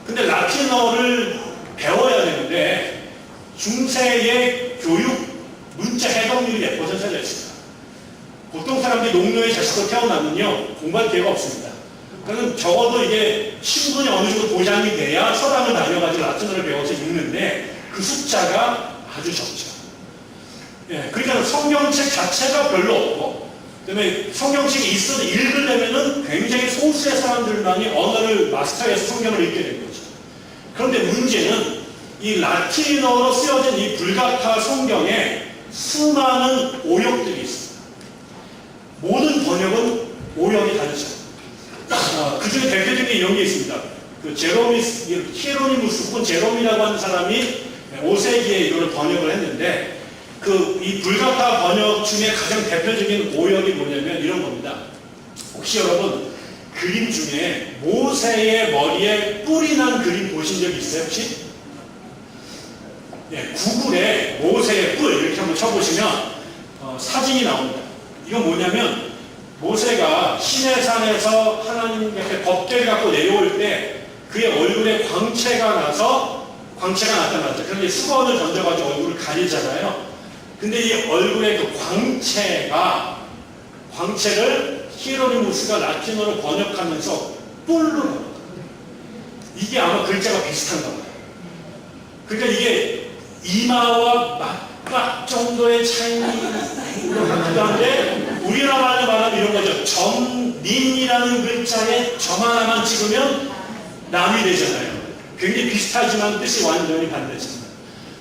근데 라틴어를 배워야 되는데 중세의 교육 문자 해독률이 몇 퍼센트 차지하고 있습니다. 보통 사람들이 농노의 자식으로 태어나면요, 공부할 기회가 없습니다. 그러면 적어도 이게 신분이 어느 정도 보장이 돼야 서당을 다녀가지고 라틴어를 배워서 읽는데 그 숫자가 아주 적죠. 그러니까 성경책 자체가 별로 없고, 그다음에 성경책이 있어도 읽으려면은 굉장히 소수의 사람들만이 언어를 마스터해서 성경을 읽게 된 거죠. 그런데 문제는 이 라틴어로 쓰여진 이 불가타 성경에 수많은 오역들이 있습니다. 모든 번역은 오역이 다르죠. 그 중에 대표적인 이런 게 있습니다. 히에로니무스 혹은 제롬이라고 하는 사람이 5세기에 이걸 번역을 했는데, 이 불가타 번역 중에 가장 대표적인 오역이 뭐냐면 이런 겁니다. 혹시 여러분 그림 중에 모세의 머리에 뿔이 난 그림 보신 적 있어요? 혹시? 구글에 모세의 뿔 이렇게 한번 쳐보시면 사진이 나옵니다. 이건 뭐냐면 모세가 시내산에서 하나님 옆에 법궤를 갖고 내려올 때 그의 얼굴에 광채가 나타났죠. 그런데 수건을 던져가지고 얼굴을 가리잖아요. 근데 이 얼굴에 그 광채를 히에로니무스가 라틴어로 번역하면서 뿔로 넣었거든요. 이게 아마 글자가 비슷한가 봐요. 그러니까 이게 이마와 맞박 정도의 차이로 같기도 한데 우리나라 말로 말하면 이런 거죠. 점님이라는 글자에 점 하나만 찍으면 남이 되잖아요. 굉장히 비슷하지만 뜻이 완전히 반대잖아요.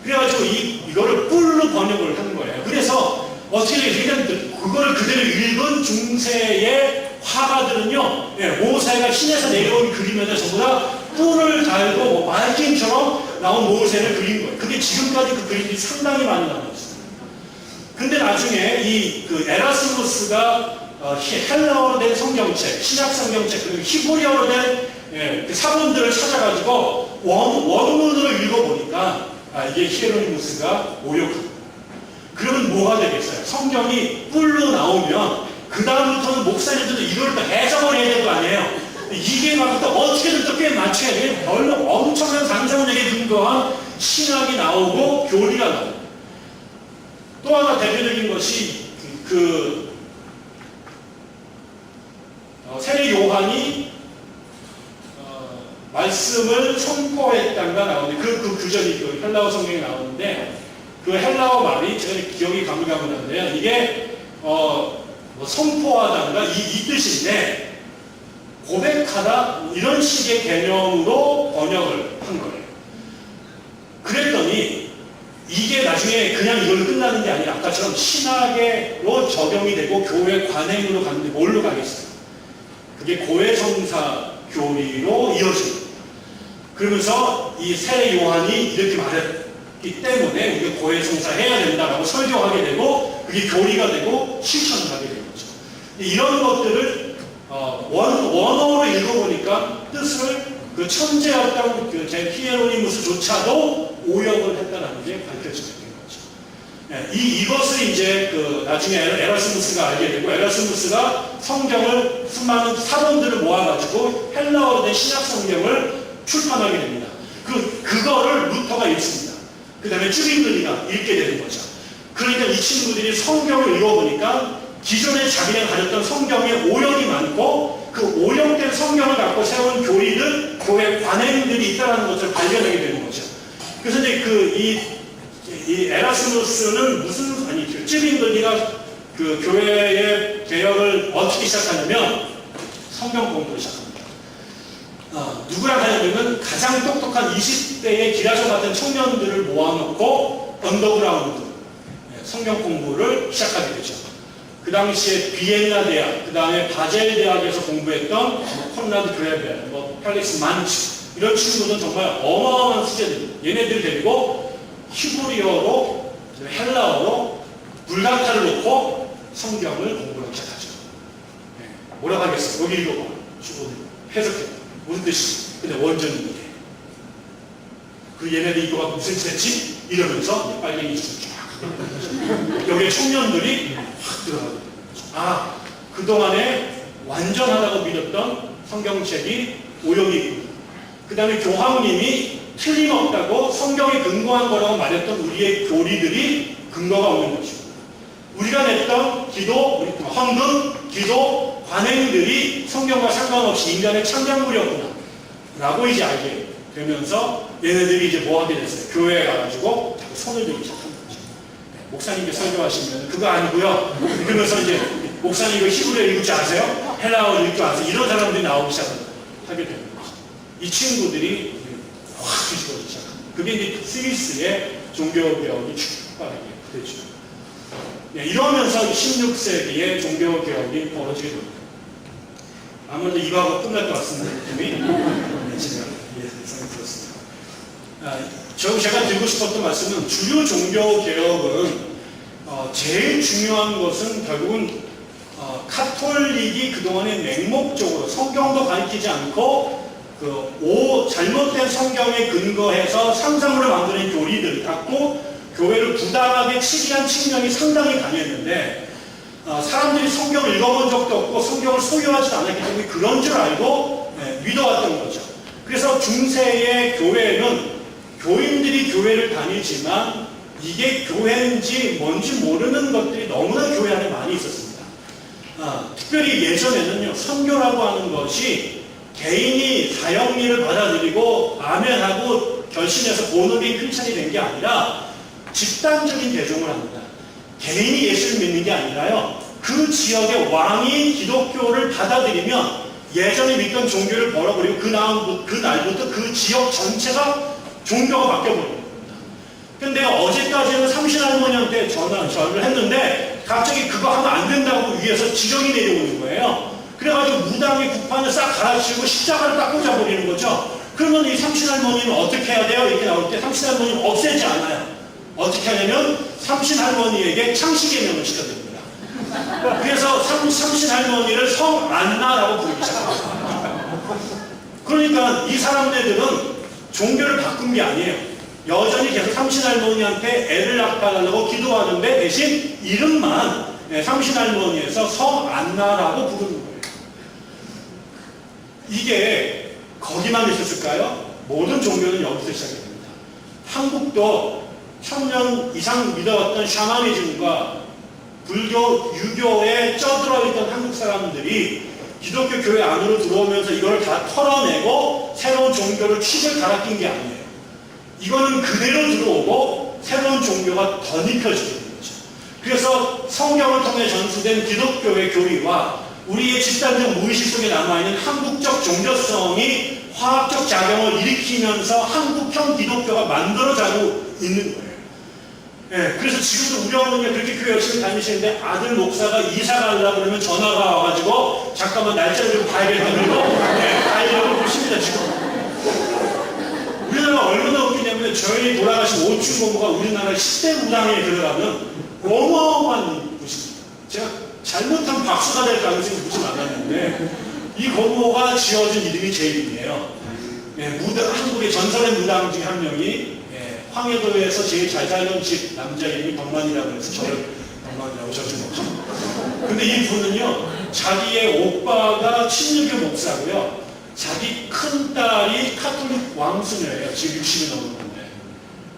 그래가지고 이거를 뿔로 번역을 한 거예요. 그래서 어떻게 되냐면 그거를 그대로 읽은 중세의 화가들은요, 모세가 신에서 내려온 그림에다 전부 다 뿔을 달고 뭐 말긴처럼 나온 모세를 그린 거예요. 그게 지금까지 그 그림이 상당히 많이 남아있어요. 근데 나중에 그 에라스무스가 헬라어로 된 성경책, 신약 성경책, 그리고 히브리어로 된 그 사본들을 찾아가지고 원문으로 읽어보니까 이게 히에로니무스가 오역합니다. 그러면 뭐가 되겠어요? 성경이 뿔로 나오면 그 다음부터는 목사님들도 이걸 또 해석을 해야 될 거 아니에요? 이게 막 또 어떻게든 또 꽤 맞춰야 돼. 별로 엄청난 상상력에 근거한 신학이 나오고 교리가 나오고. 또 하나 대표적인 것이 세례 요한이 말씀을 선포했단가 나오는데 그 규정이 헬라어 성경에 나오는데 그 헬라어 말이 제가 기억이 가물가물한데요. 이게 뭐 선포하단가 이 뜻인데 고백하다 이런 식의 개념으로 번역을 한 거예요. 그랬더니 이게 나중에 그냥 이걸로 끝나는 게 아니라 아까처럼 신학으로 적용이 되고 교회 관행으로 가는데 뭘로 가겠어요? 그게 고해성사 교리로 이어집니다. 그러면서 이 세례 요한이 이렇게 말했기 때문에 우리가 고해성사 해야 된다라고 설교하게 되고 그게 교리가 되고 실천을 하게 되는 거죠. 이런 것들을 원어로 읽어보니까 뜻을 그 천재였던 제 히에로니무스조차도 오역을 했다는 게 밝혀지게 된 거죠. 이것을 이제 나중에 에라스무스가 알게 되고 에라스무스가 성경을 수많은 사본들을 모아가지고 헬라어로 된 신약 성경을 출판하게 됩니다. 그거를 루터가 읽습니다. 그 다음에 쭈링글리가 읽게 되는 거죠. 그러니까 이 친구들이 성경을 읽어보니까 기존에 자기네가 가졌던 성경에 오역이 많고 그 오역된 성경을 갖고 세운 교리들, 교회 관행들이 있다는 것을 발견하게 되는 거죠. 그래서 이제 이 에라스무스는 쭈링글리가 그 교회의 개혁을 어떻게 시작하냐면 성경 공부를 시작합니다. 누구랑 하냐면 가장 똑똑한 20대의 기라서 같은 청년들을 모아놓고 언더그라운드 성경 공부를 시작하게 되죠. 그 당시에 비엔나 대학, 그 다음에 바젤 대학에서 공부했던 콘라드 그레벨, 펠릭스 만츠 이런 친구들은 정말 어마어마한 수재들, 얘네들 데리고 히브리어로 헬라어로 불가타를 놓고 성경을 공부하기 시작하죠. 뭐라고 하겠어요? 여기 읽어봐. 해석해. 무슨 뜻이지? 근데 원전이 이게. 그 얘네들 이거가 무슨 뜻이지? 이러면서 빨갱이 쫙 여기에 청년들이 확 들어가고 그동안에 완전하다고 믿었던 성경책이 오역이 있구나. 그 다음에 교황님이 틀림없다고 성경에 근거한 거라고 말했던 우리의 교리들이 근거가 없는 것이고 우리가 냈던 기도, 헌금, 기도, 관행들이 성경과 상관없이 인간의 창작물이었구나 라고 이제 알게 되면서 얘네들이 이제 뭐 하게 됐어요? 교회에 가가지고 자꾸 손을 들기 시작한 거죠. 목사님께 설교하시면 그거 아니고요. 그러면서 이제 목사님 이거 히브리어 읽을 줄 아세요? 헬라어 읽을 줄 아세요? 이런 사람들이 나오기 시작하게 되는 거죠. 이 친구들이 확 뒤집어지기 시작합니다. 그게 이제 스위스의 종교개혁이 출발하게 되죠. 이러면서 16세기에 종교개혁이 벌어지게 됩니다. 아무래도 이거하고 끝날 것 같습니다. 느낌이. 제가 예상이 들었습니다. 제가 드리고 싶었던 말씀은 주요 종교개혁은 제일 중요한 것은 결국은 카톨릭이 그동안에 맹목적으로 성경도 가르치지 않고 잘못된 성경에 근거해서 상상으로 만드는 교리들 갖고 교회를 부당하게 치기한 측면이 상당히 강했는데 사람들이 성경을 읽어본 적도 없고 성경을 소유하지 않았기 때문에 그런 줄 알고 믿어왔던 거죠. 그래서 중세의 교회는 교인들이 교회를 다니지만 이게 교회인지 뭔지 모르는 것들이 너무나 교회 안에 많이 있었습니다. 특별히 예전에는요, 선교라고 하는 것이 개인이 사형리를 받아들이고 아멘하고 결심해서 본업이 크리스찬이 된 게 아니라 집단적인 대종을 합니다. 개인이 예수를 믿는 게 아니라요, 그 지역의 왕이 기독교를 받아들이면 예전에 믿던 종교를 버려버리고 그 날부터 그 지역 전체가 종교가 바뀌어버립니다. 근데 어제까지는 삼신할머니한테 전화를 했는데 갑자기 그거 하면 안 된다고 위에서 지령이 내려오는 거예요. 그래가지고 무당의 구판을 싹 갈아치우고 십자가를 딱 꽂아버리는 거죠. 그러면 이 삼신할머니는 어떻게 해야 돼요? 이렇게 나올 때 삼신할머니는 없애지 않아요. 어떻게 하냐면 삼신할머니에게 창씨개명을 시켜줍니다. 그래서 삼신할머니를 성안나라고 부르기 시작합니다. 그러니까 이 사람들은 종교를 바꾼 게 아니에요. 여전히 계속 삼신할머니한테 애를 낳아달라고 기도하는데 대신 이름만 삼신할머니에서 성안나라고 부르는 거예요. 이게 거기만 있었을까요? 모든 종교는 여기서 시작이 됩니다. 한국도 1000년 이상 믿어왔던 샤머니즘과 불교, 유교에 쩌들어있던 한국 사람들이 기독교 교회 안으로 들어오면서 이걸 다 털어내고 새로운 종교를 축을 갈아낀 게 아니에요. 이거는 그대로 들어오고 새로운 종교가 덧입혀지게 되는 거죠. 그래서 성경을 통해 전수된 기독교의 교리와 우리의 집단적 무의식 속에 남아있는 한국적 종교성이 화학적 작용을 일으키면서 한국형 기독교가 만들어지고 있는 거예요. 그래서 지금도 우리 어머니가 그렇게 교회 열심히 다니시는데 아들 목사가 이사 가려고 그러면 전화가 와가지고 잠깐만 날짜를 좀 봐야겠다고 가려고 보십니다 지금. 우리나라가 얼마나 웃기냐면 저희 돌아가신 오춘 고모가 우리나라 10대 무당에 들어가면 어마어마한 곳입니다. 제가 잘못하면 박수가 될 가능성이 무지 많았는데 이 고모가 지어준 이름이 제 이름이에요. 한국의 전설의 무당 중에 한 명이 황해도에서 제일 잘 살던 집 남자 이름이 덕만이라고 해서 저를 덕만이라고 적은 거죠. 근데 이 분은요, 자기의 오빠가 친유교 목사고요, 자기 큰딸이 카톨릭 왕수녀예요. 지금 60이 넘었는데.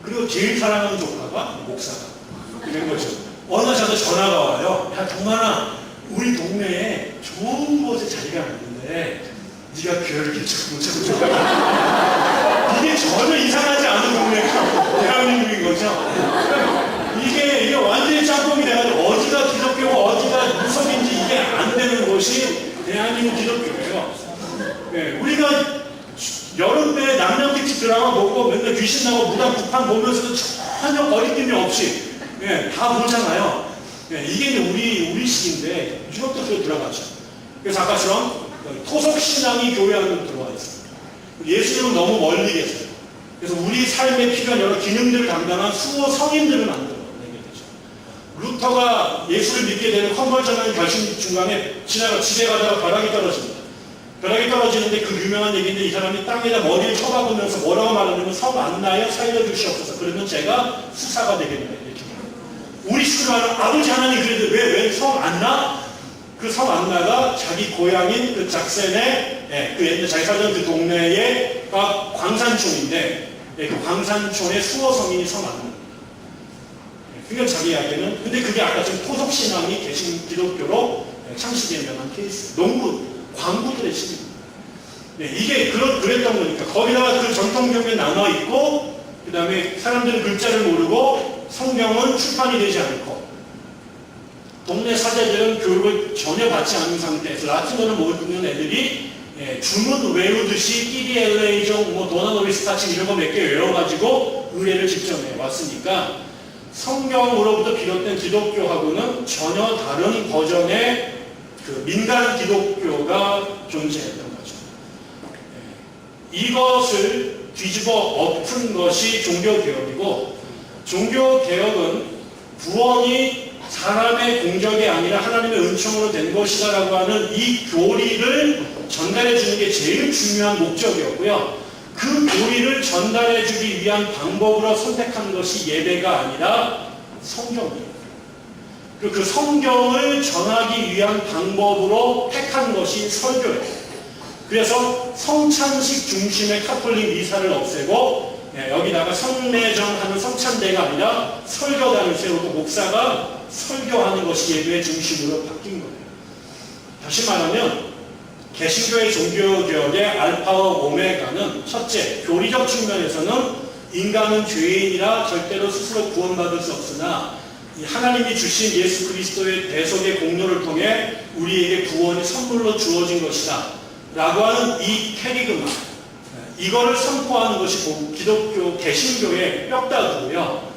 그리고 제일 사랑하는 조카가 목사가. 그런 거죠. 어느 날 저한테 전화가 와요. 야, 동만아, 우리 동네에 좋은 곳에 자리가 있는데 네가 교회를 개척 못하고 이게 전혀 이상하지 않은 동네가 대한민국인 거죠. 이게 완전히 짬뽕이 돼가지고 어디가 기독교고 어디가 무속인지 이게 안 되는 곳이 대한민국 기독교예요. 우리가 여름에 남녀특집 드라마 보고 맨날 귀신 나고 무당 구판 보면서도 전혀 거리낌이 없이 다 보잖아요. 이게 이제 우리 식인데 유럽도 그렇게 들어가죠. 그래서 아까처럼 토속신앙이 교회 안으로 들어와 있습니다. 예수님은 너무 멀리 계세요. 그래서 우리 삶에 필요한 여러 기능들을 담당한 수호 성인들을 만들어내게 되죠. 루터가 예수를 믿게 되는 컨버전하는 결심 중간에 지나가 집에 가다가 벼락이 떨어집니다. 벼락이 떨어지는데 그 유명한 얘기인데 이 사람이 땅에다 머리를 쳐박으면서 뭐라고 말하냐면 성 안나여 살려주시옵소서. 그러면 제가 수사가 되겠네요. 이렇게 우리 식으로 말하면 아버지 하나님 그래도 왜 성 안나? 그 성 안나가 자기 고향인 그 작센의 그 옛날 자기 살던 그 동네의 광산촌인데 그 광산촌의 수호 성인이 성 안나. 그러니까 자기 이야기는 근데 그게 아까 지금 토속 신앙이 개신 기독교로 창시되면 케이스. 농구 광부들의 시입니다. 이게 그랬던 거니까 거기다가 그 전통경에 나눠 있고 그 다음에 사람들은 글자를 모르고 성경은 출판이 되지 않고. 동네 사제들은 교육을 전혀 받지 않은 상태에서 라틴어를 모르는 애들이 주문 외우듯이 끼리엘레이종, 도나노비스타치 이런 거 몇 개 외워가지고 의례를 직접 왔으니까 성경으로부터 비롯된 기독교하고는 전혀 다른 버전의 그 민간 기독교가 존재했던 거죠. 이것을 뒤집어 엎은 것이 종교개혁이고 종교개혁은 구원이 사람의 공적이 아니라 하나님의 은총으로 된 것이다 라고 하는 이 교리를 전달해 주는 게 제일 중요한 목적이었고요. 그 교리를 전달해 주기 위한 방법으로 선택한 것이 예배가 아니라 성경이에요. 그리고 그 성경을 전하기 위한 방법으로 택한 것이 설교예요. 그래서 성찬식 중심의 카톨릭 미사를 없애고 여기다가 성례정하는 성찬대가 아니라 설교단을 세우고 목사가 설교하는 것이 예배의 중심으로 바뀐 거예요. 다시 말하면 개신교의 종교개혁의 알파와 오메가는 첫째, 교리적 측면에서는 인간은 죄인이라 절대로 스스로 구원받을 수 없으나 하나님이 주신 예수 그리스도의 대속의 공로를 통해 우리에게 구원이 선물로 주어진 것이다 라고 하는 이 캐리그마, 이거를 선포하는 것이 기독교 개신교의 뼈다구고요.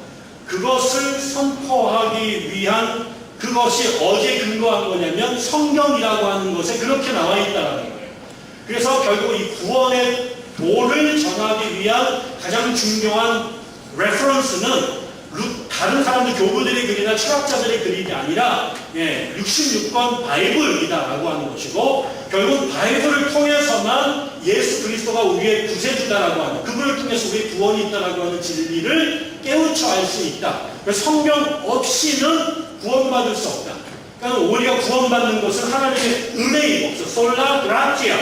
그것을 선포하기 위한 그것이 어디에 근거한 거냐면 성경이라고 하는 것에 그렇게 나와 있다는 거예요. 그래서 결국 이 구원의 도를 전하기 위한 가장 중요한 레퍼런스는 다른 사람들 교부들의 글이나 철학자들의 글이 아니라 66권 바이블이다라고 하는 것이고, 결국 바이블을 통해서만 예수 그리스도가 우리의 구세주다라고 하는, 그분을 통해서 우리의 구원이 있다라고 하는 진리를 깨우쳐 알 수 있다. 그래서 성경 없이는 구원받을 수 없다. 그러니까 우리가 구원받는 것은 하나님의 은혜인 것이죠. 솔라 그라티아.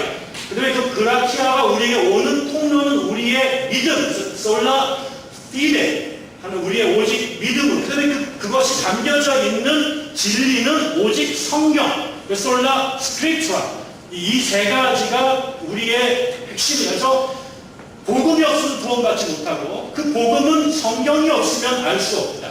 그 다음에 그 그라티아가 우리에게 오는 통로는 우리의 믿음, 솔라 피데 하는 우리의 오직 믿음으로. 그 다음에 그것이 담겨져 있는 진리는 오직 성경, 솔라 스크립트라. 이 세 가지가 우리의 핵심이라서 복음이 없으면 구원받지 못하고 그 복음은 성경이 없으면 알 수 없다.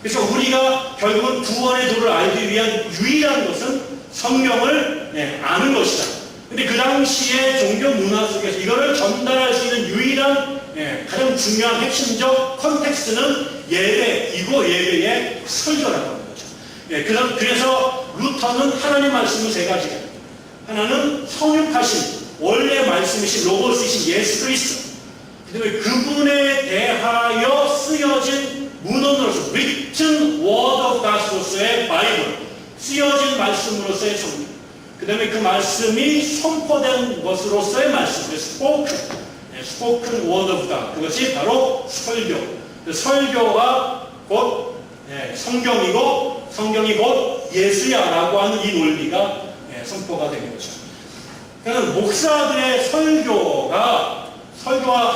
그래서 우리가 결국은 구원의 도를 알기 위한 유일한 것은 성경을 아는 것이다. 근데 그 당시에 종교 문화 속에서 이거를 전달할 수 있는 유일한 가장 중요한 핵심적 컨텍스트는 예배이고 예배의 설교라고 하는 거죠. 그래서 루터는 하나님 말씀은 세 가지가 있습니다. 하나는 성육하신 원래 말씀이신 로고스이신 예수 그리스도, 그 다음에 그분에 대하여 쓰여진 문헌으로서 written word of God로서의 바이블, 쓰여진 말씀으로서의 성경, 그 다음에 그 말씀이 선포된 것으로서의 말씀, spoken word of God, 그것이 바로 설교. 설교가 곧 성경이고 성경이 곧 예수야라고 하는 이 논리가 선포가 된 거죠. 그러니까 목사들의 설교가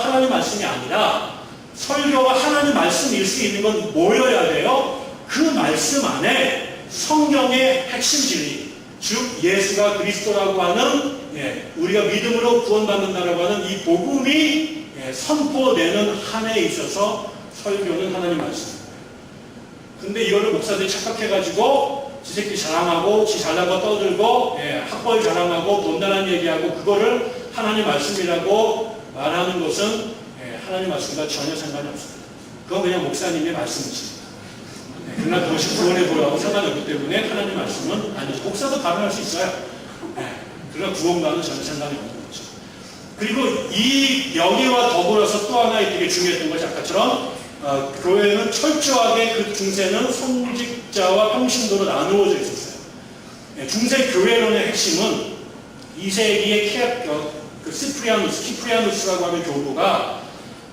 하나님 말씀이 아니라 설교가 하나님 말씀일 수 있는 건 뭐여야 돼요? 그 말씀 안에 성경의 핵심 진리, 즉 예수가 그리스도라고 하는 우리가 믿음으로 구원받는다라고 하는 이 복음이 선포되는 한에 있어서 설교는 하나님 말씀입니다. 근데 이거를 목사들이 착각해가지고 지새끼 자랑하고 지 잘난 거 떠들고 학벌 자랑하고 돈단한 얘기하고 그거를 하나님 말씀이라고 말하는 것은 하나님 말씀과 전혀 상관이 없습니다. 그건 그냥 목사님의 말씀이십니다. 그러나 그것이 구원의 도라고 상관이 없기 때문에 하나님 말씀은 아니죠. 목사도 발언할 수 있어요. 그러나 구원과는 전혀 상관이 없는 거죠. 그리고 이 여기와 더불어서 또 하나 되게 중요했던 것이 아까처럼 교회는 철저하게 그 중세는 성직자와 평신도로 나누어져 있었어요. 중세 교회론의 핵심은 2세기의 그 키프리아누스라고 하는 교부가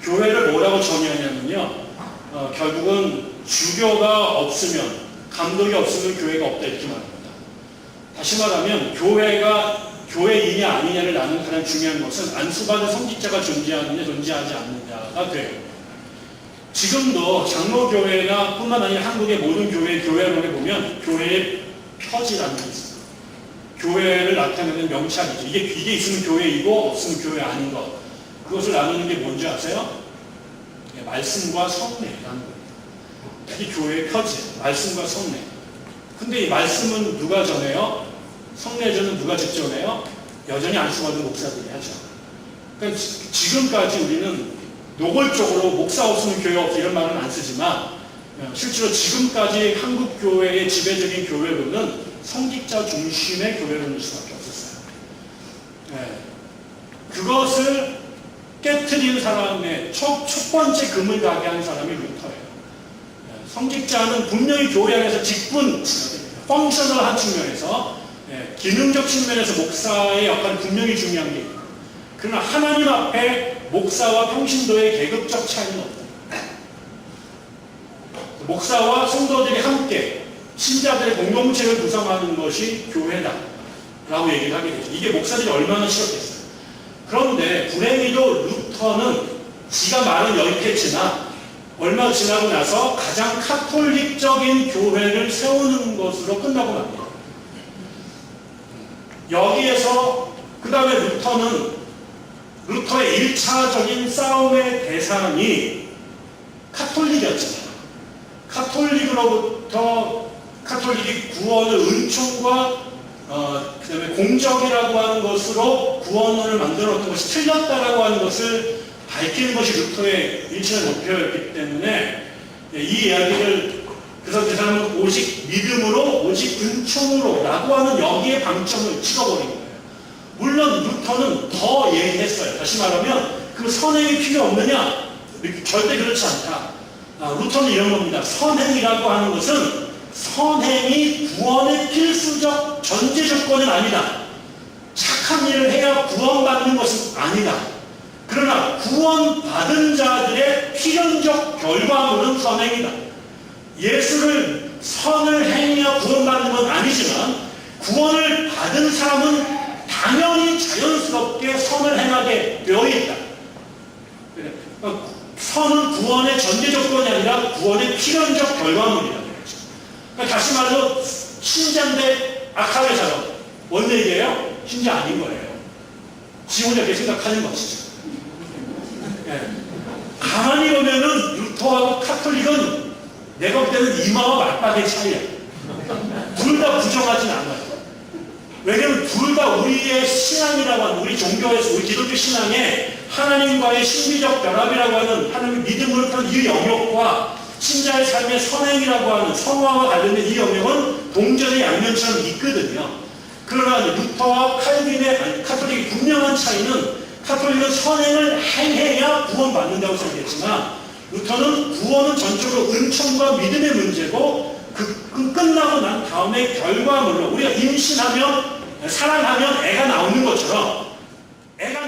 교회를 뭐라고 정의하냐면요, 결국은 주교가 없으면, 감독이 없으면 교회가 없다 이렇게 말합니다. 다시 말하면 교회인이 아니냐를 나누는 가장 중요한 것은 안수받은 성직자가 존재하느냐 존재하지 않느냐가 돼요. 지금도 장로교회나 뿐만 아니라 한국의 모든 교회론에 보면 교회의 표지라는 게 있습니다. 교회를 나타내는 명찰이죠. 이게 있으면 교회이고 없으면 교회 아닌 것. 그것을 나누는 게 뭔지 아세요? 말씀과 성례라는 겁니다. 이게 교회의 표지, 말씀과 성례. 근데 이 말씀은 누가 전해요? 성례전은 누가 직접 전해요? 여전히 안수받은 목사들이 하죠. 그러니까 지금까지 우리는 노골적으로 목사 없으면 교회 없다 이런 말은 안 쓰지만 실제로 지금까지 한국 교회의 지배적인 교회론은 성직자 중심의 교회론일 수밖에 없었어요. 그것을 깨트린 사람의 첫 번째 금을 가게 한 사람이 루터예요. 성직자는 분명히 교회 안에서 직분, 펑셔널한 측면에서 기능적 측면에서 목사의 역할은 분명히 중요한 게 있고, 그러나 하나님 앞에 목사와 평신도의 계급적 차이는 없다. 목사와 성도들이 함께 신자들의 공동체를 구성하는 것이 교회다 라고 얘기를 하게 되죠. 이게 목사들이 얼마나 싫었겠어요. 그런데 불행히도 루터는 지가 말은 여기까지나 얼마 지나고 나서 가장 카톨릭적인 교회를 세우는 것으로 끝나고 맙니다. 여기에서 그 다음에 루터의 1차적인 싸움의 대상이 카톨릭이었잖아요. 카톨릭이 구원을 은총과 그 다음에 공적이라고 하는 것으로 구원을 만들어놓던 것이 틀렸다라고 하는 것을 밝히는 것이 루터의 1차적 목표였기 때문에 이 이야기를 그래서 그 사람은 오직 믿음으로 오직 은총으로 라고 하는 여기에 방점을 찍어버린 거예요. 물론 루터는 더 얘기했어요. 다시 말하면 그 선행이 필요 없느냐? 절대 그렇지 않다. 루터는 이런 겁니다. 선행이라고 하는 것은 선행이 구원의 필수적 전제 조건은 아니다. 착한 일을 해야 구원받는 것은 아니다. 그러나 구원받은 자들의 필연적 결과물은 선행이다. 예수를 선을 행하여 구원받는 건 아니지만 구원을 받은 사람은 당연히 자연스럽게 선을 행하게 되어 있다. 선은 구원의 전제 조건이 아니라 구원의 필연적 결과물이다. 그러니까 다시 말해서 신자인데 악하게 살아. 뭔 얘기예요? 신자 아닌 거예요. 지 혼자 그렇게 생각하는 것이죠. 예. 가만히 보면은 루터하고 카톨릭은 내가 볼 때는 이마와 맞박의 차이야. 둘 다 부정하진 않아요. 왜냐면 둘 다 우리의 신앙이라고 하는 우리 종교에서 우리 기독교 신앙에 하나님과의 신비적 결합이라고 하는 하나님의 믿음으로 편 이 영역과 신자의 삶의 선행이라고 하는 성화와 관련된 이 영역은 동전의 양면처럼 있거든요. 그러나 루터와 칼빈의 카톨릭의 분명한 차이는 카톨릭은 선행을 행해야 구원받는다고 생각했지만 루터는 구원은 전적으로 은총과 믿음의 문제고 그 끝나고 난 다음에 결과물로 우리가 임신하면 사랑하면 애가 나오는 것처럼 애가